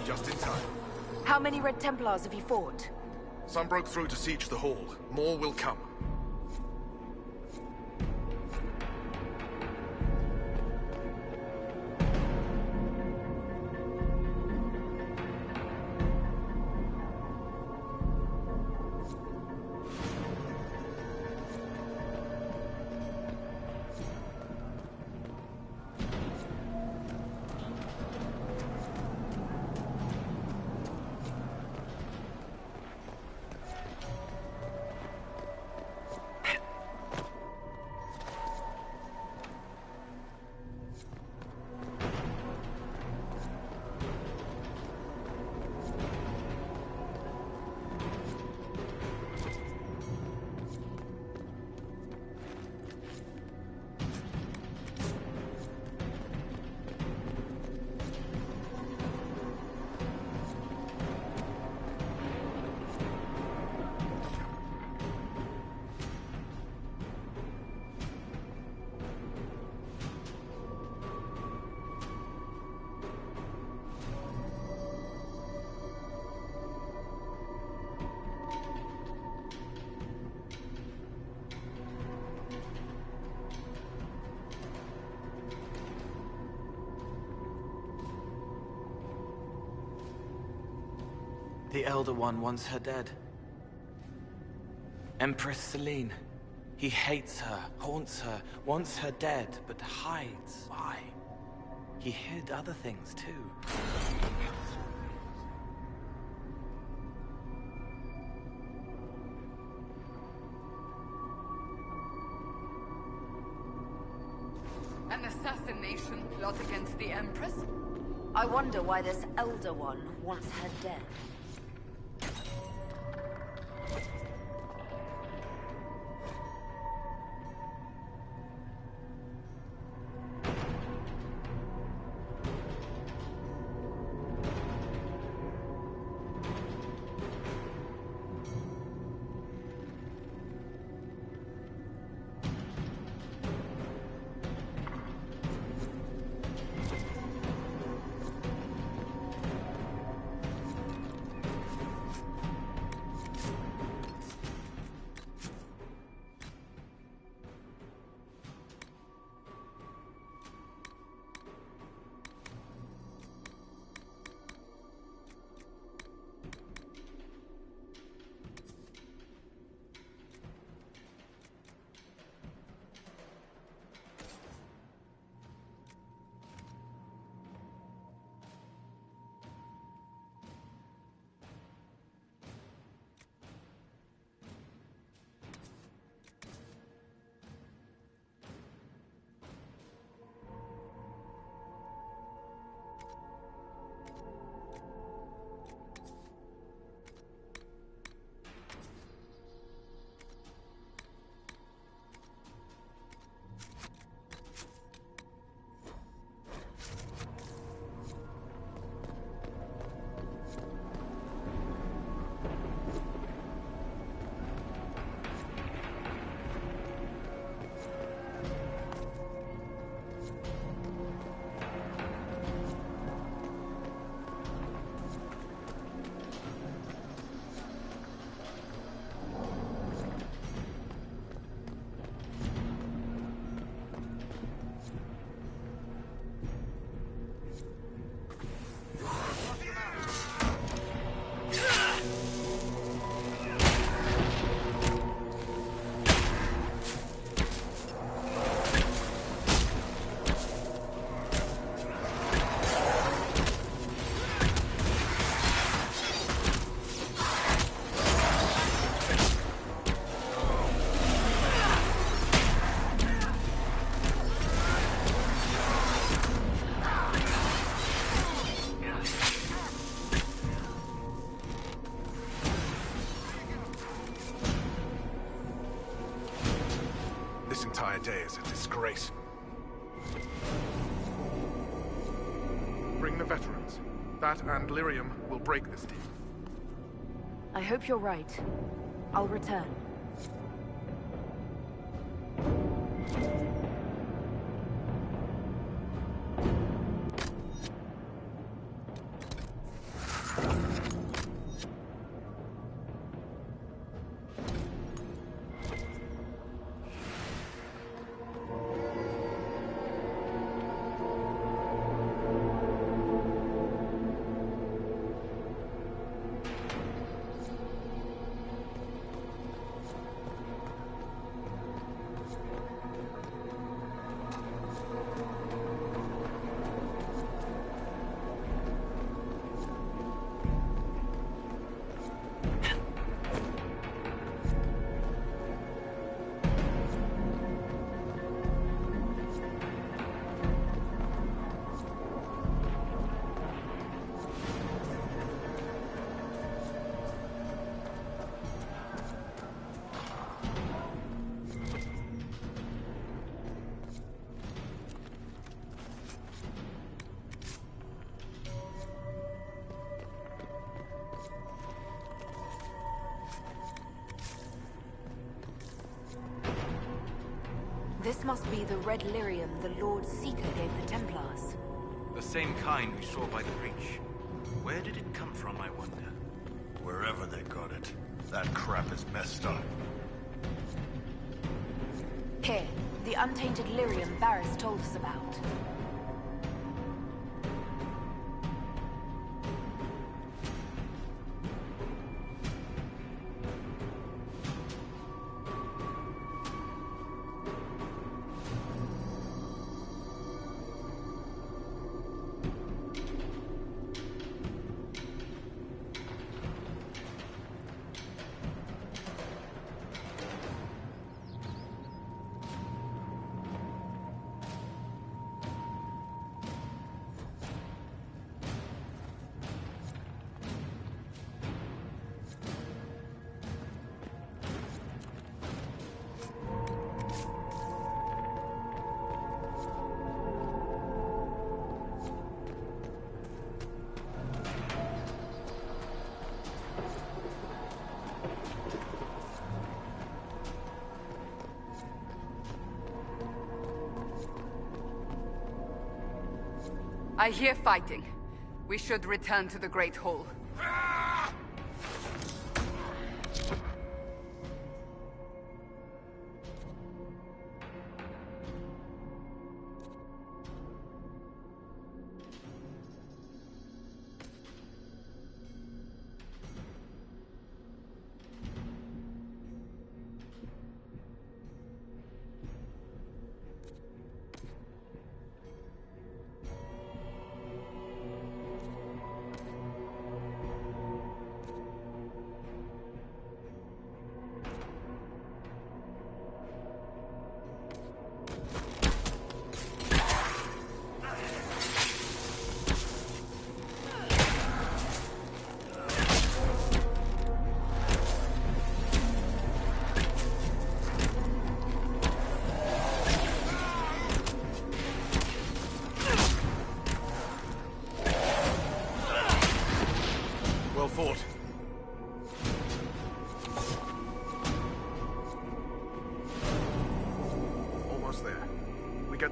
Just in time. How many Red Templars have you fought? Some broke through to siege the hall. More will come. The Elder One wants her dead. Empress Celine. He hates her, haunts her, wants her dead, but hides. Why? He hid other things too. An assassination plot against the Empress? I wonder why this Elder One wants her dead. Day is a disgrace. Bring the veteran. shields. That and lyrium will break this deal. I hope you're right. I'll return. This must be the red lyrium the Lord Seeker gave the Templars. The same kind we saw by the breach. Where did it come from, I wonder? Wherever they got it. That crap is messed up. Here, the untainted lyrium Varys told us about. I hear fighting. We should return to the Great Hall.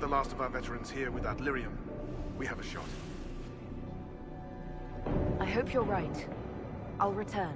The last of our veterans here with that lyrium, we have a shot. I hope you're right. I'll return.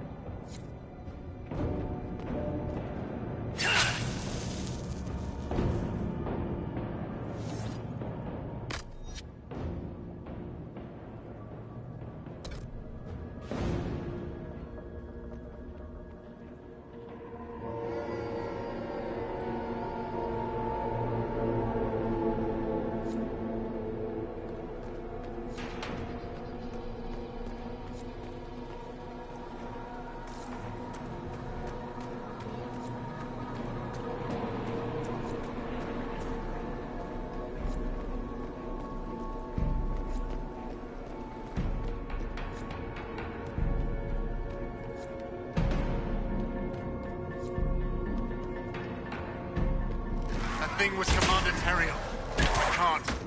Thing was Commander Teriel. I can't.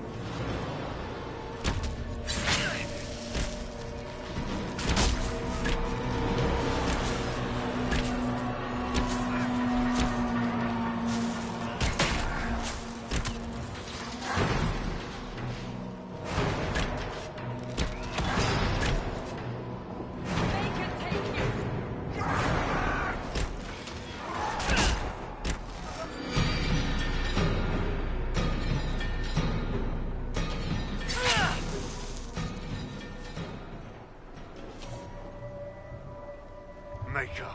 Maker.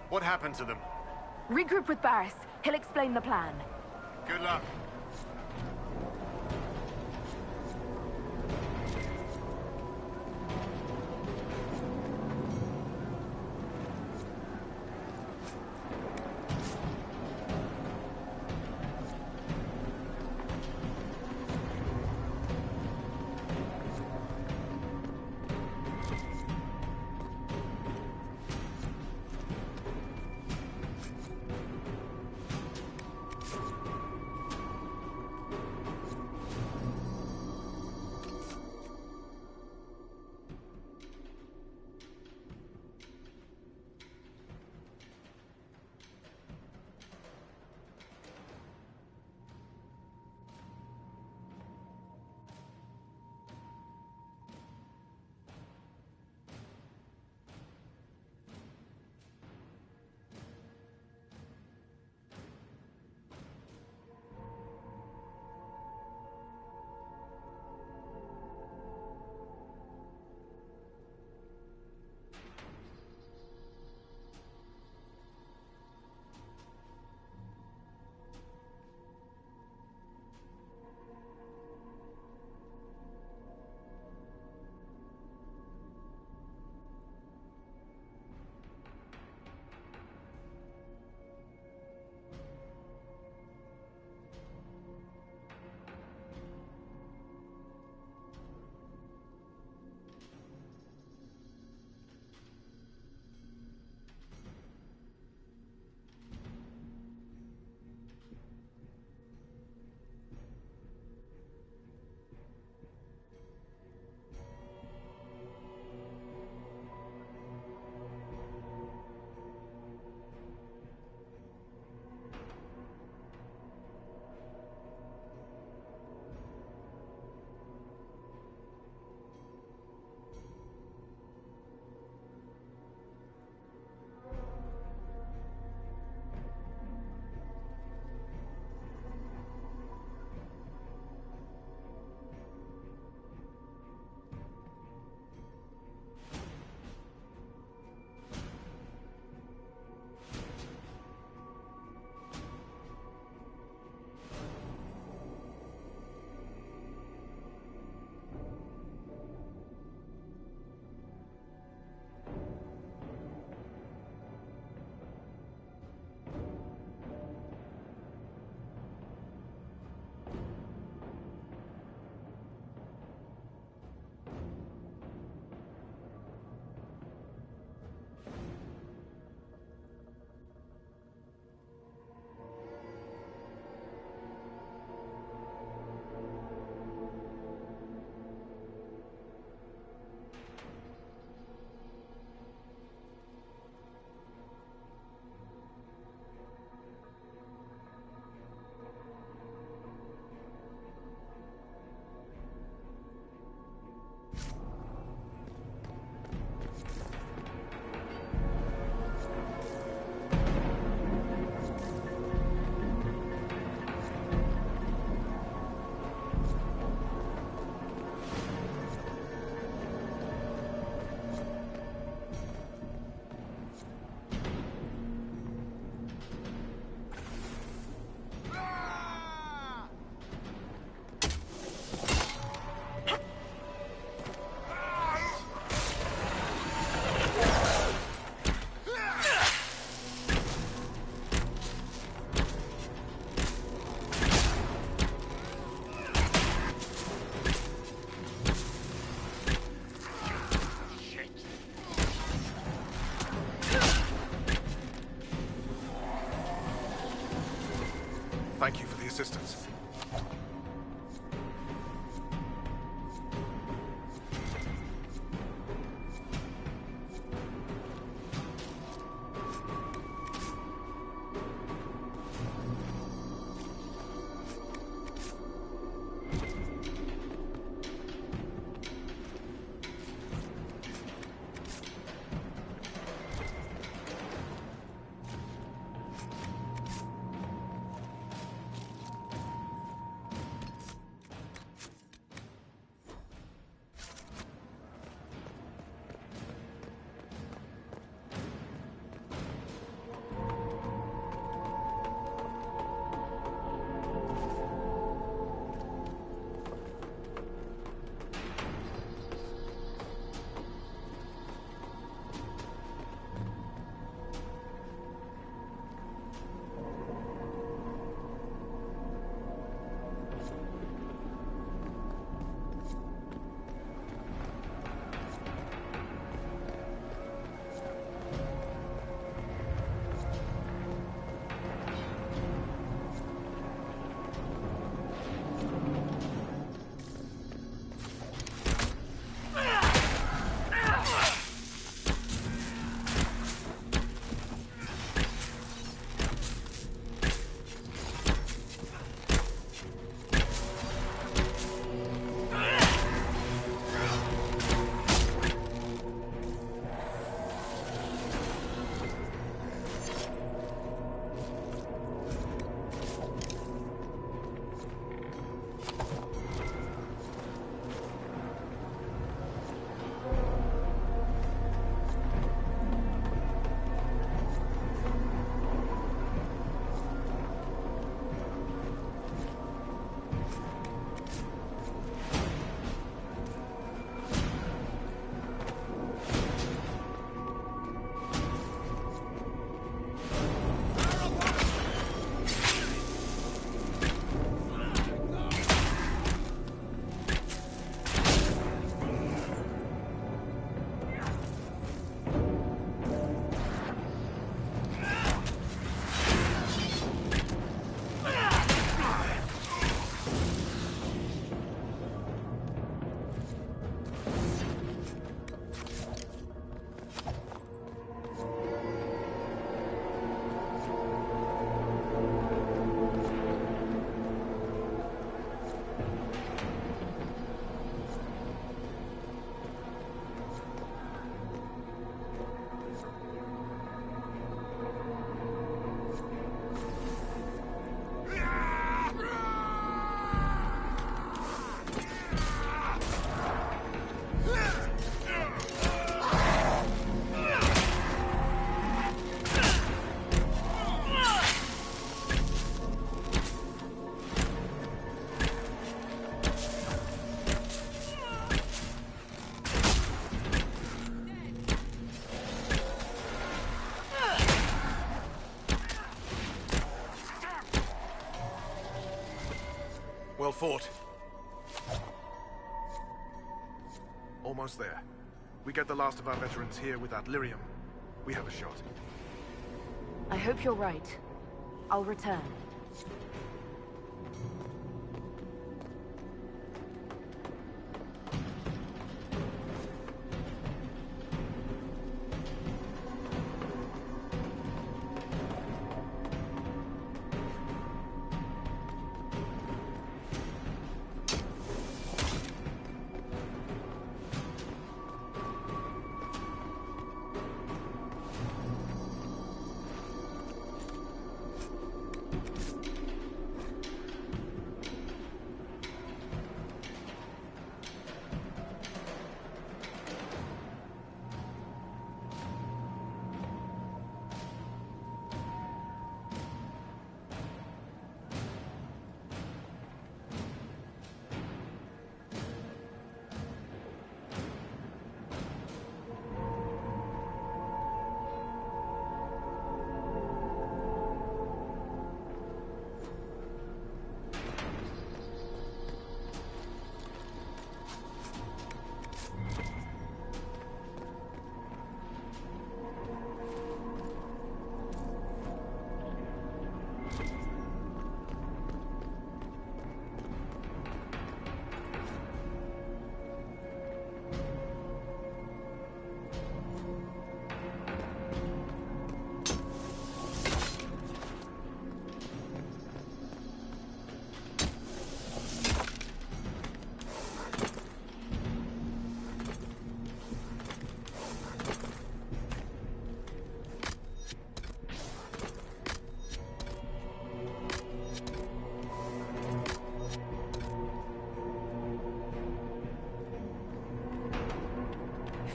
What happened to them? Regroup with Barris. He'll explain the plan. Good luck. Thank you for the assistance. fort. Almost there. We get the last of our veterans here with that lyrium. We have a shot. I hope you're right. I'll return.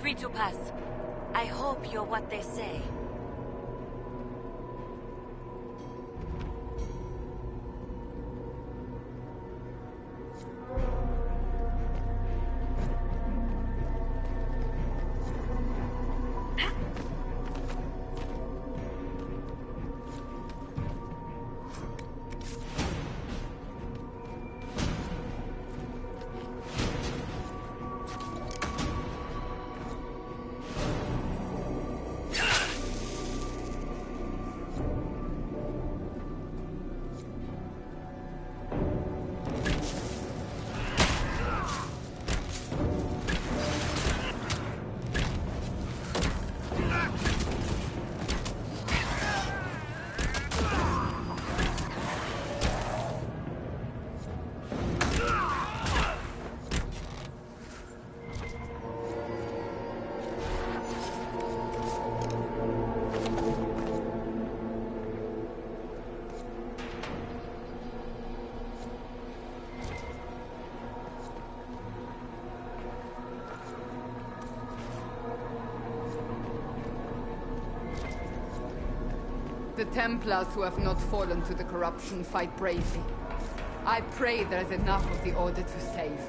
Free to pass. I hope you're what they say. The Templars who have not fallen to the corruption fight bravely. I pray there is enough of the Order to save.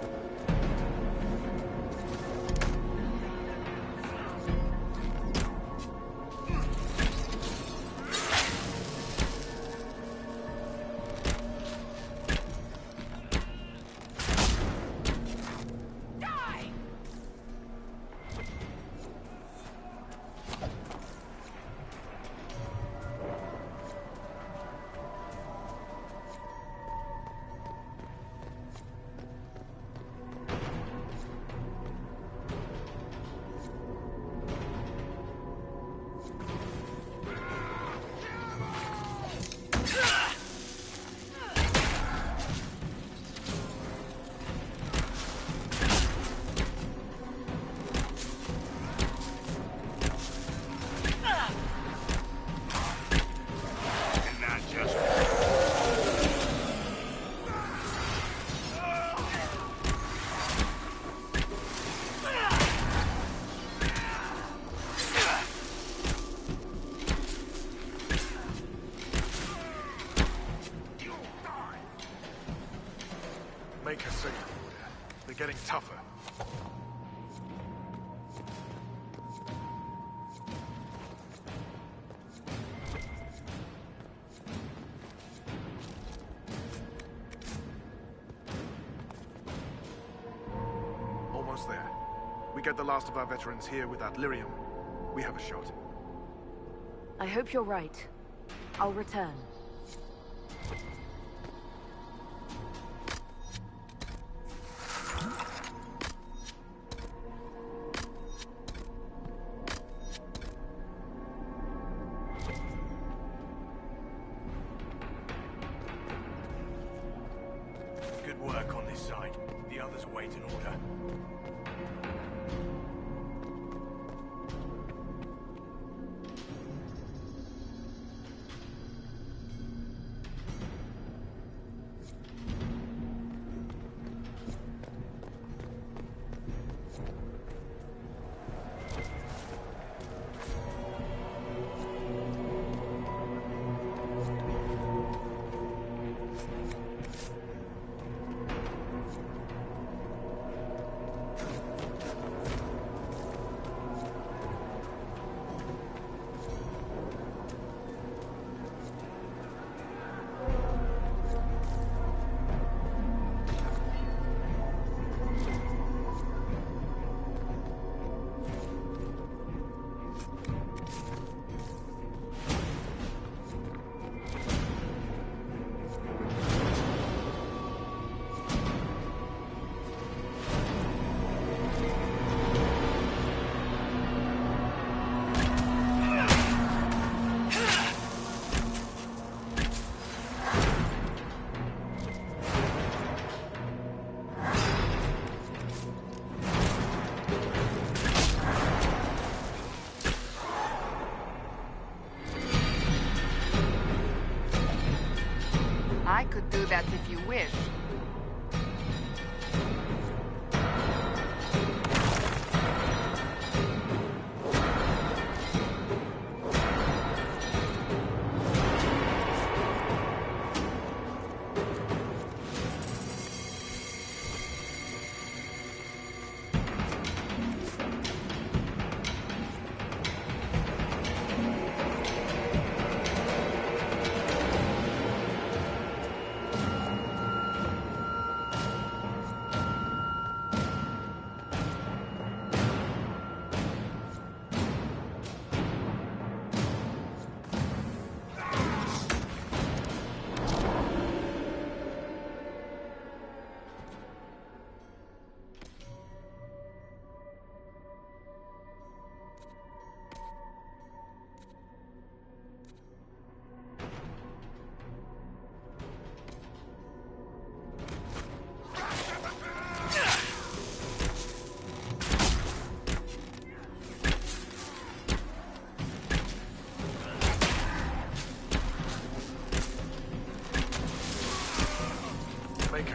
get the last of our veterans here with that lyrium, we have a shot. I hope you're right. I'll return. Good work on this side. The others await an order. I could do that if you wish.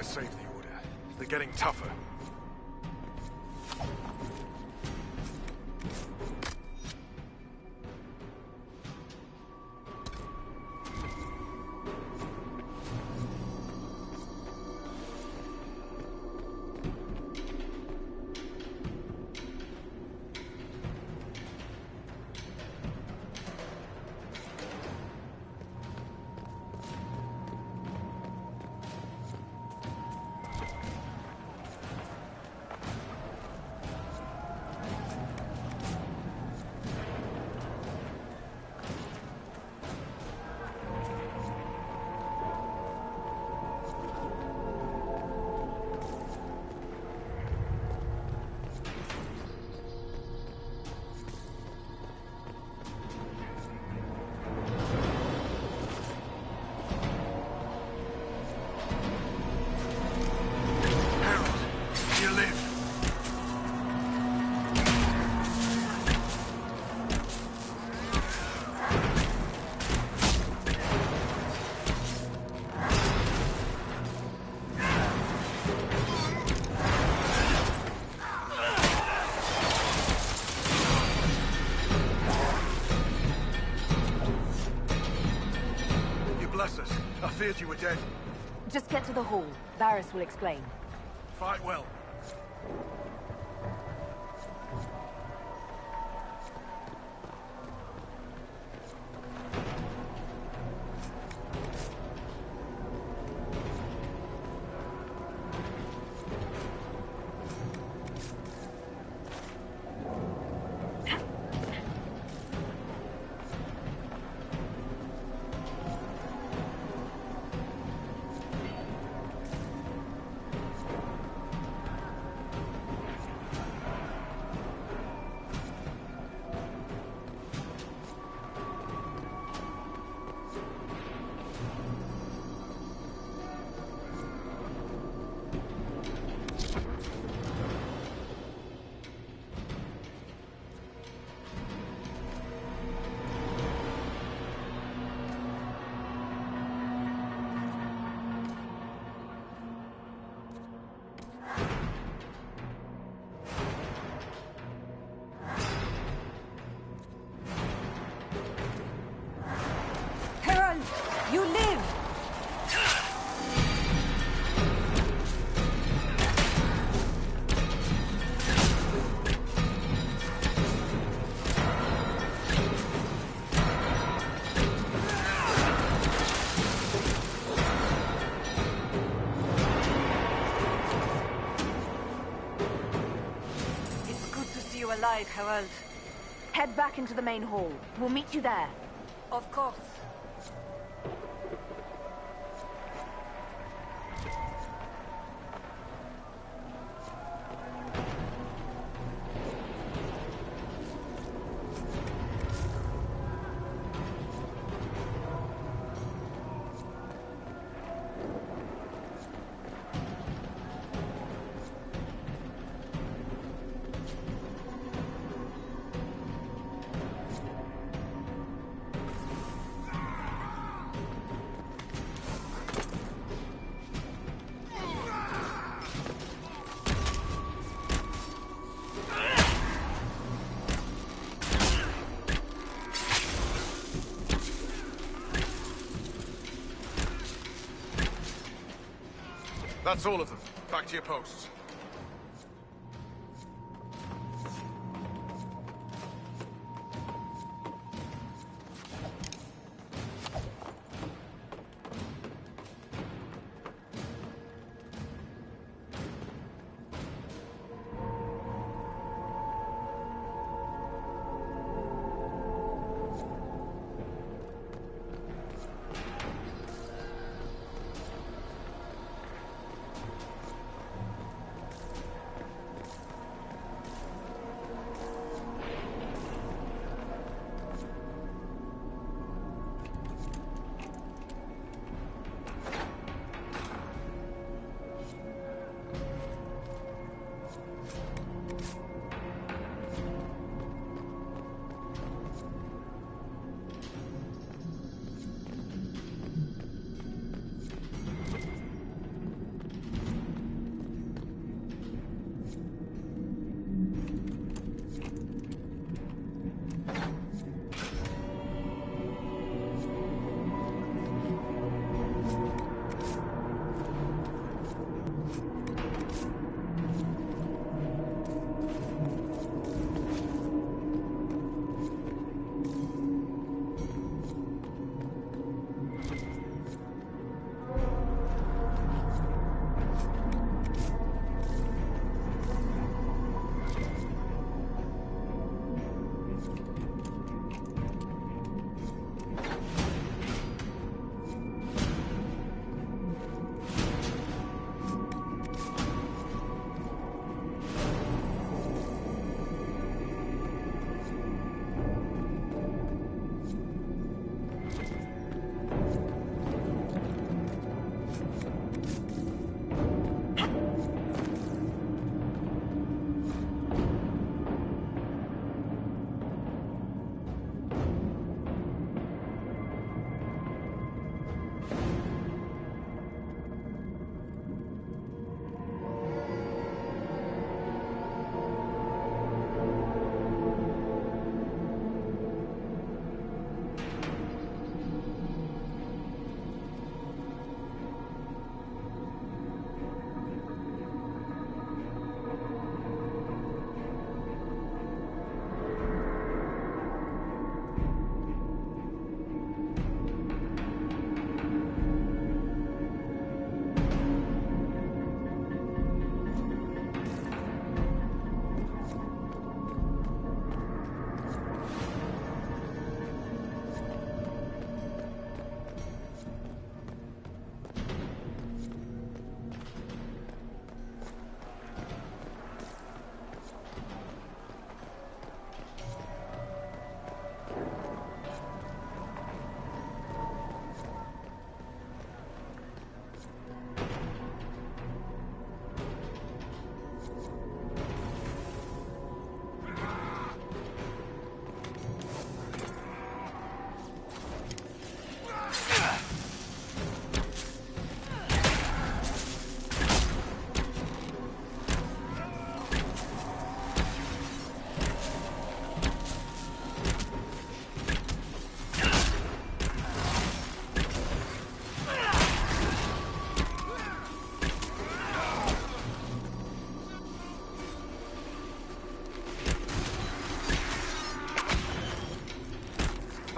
Save the order. They're getting tougher. I feared you were dead. Just get to the hall. Varys will explain. Fight well. right, Herald. Head back into the main hall. We'll meet you there. Of course. That's all of them. Back to your posts.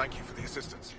Thank you for the assistance.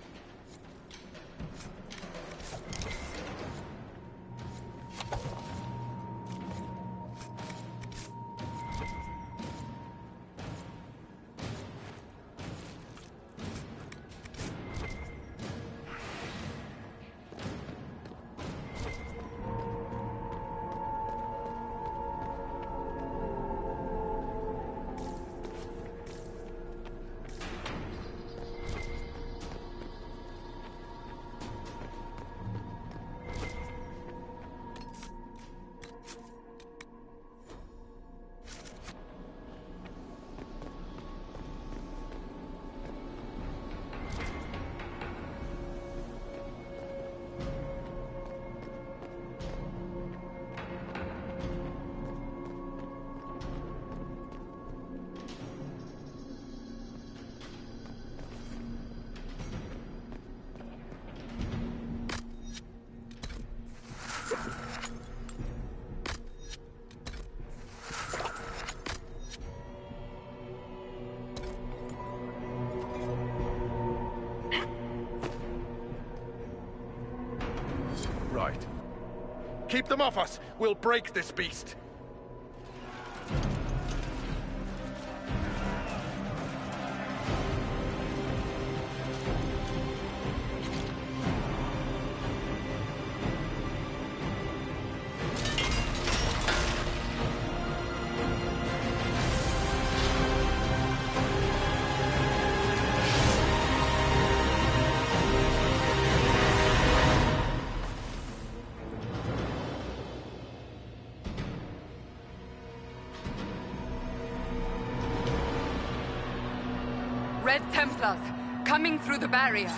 Keep them off us! We'll break this beast! Red Templars, coming through the barrier.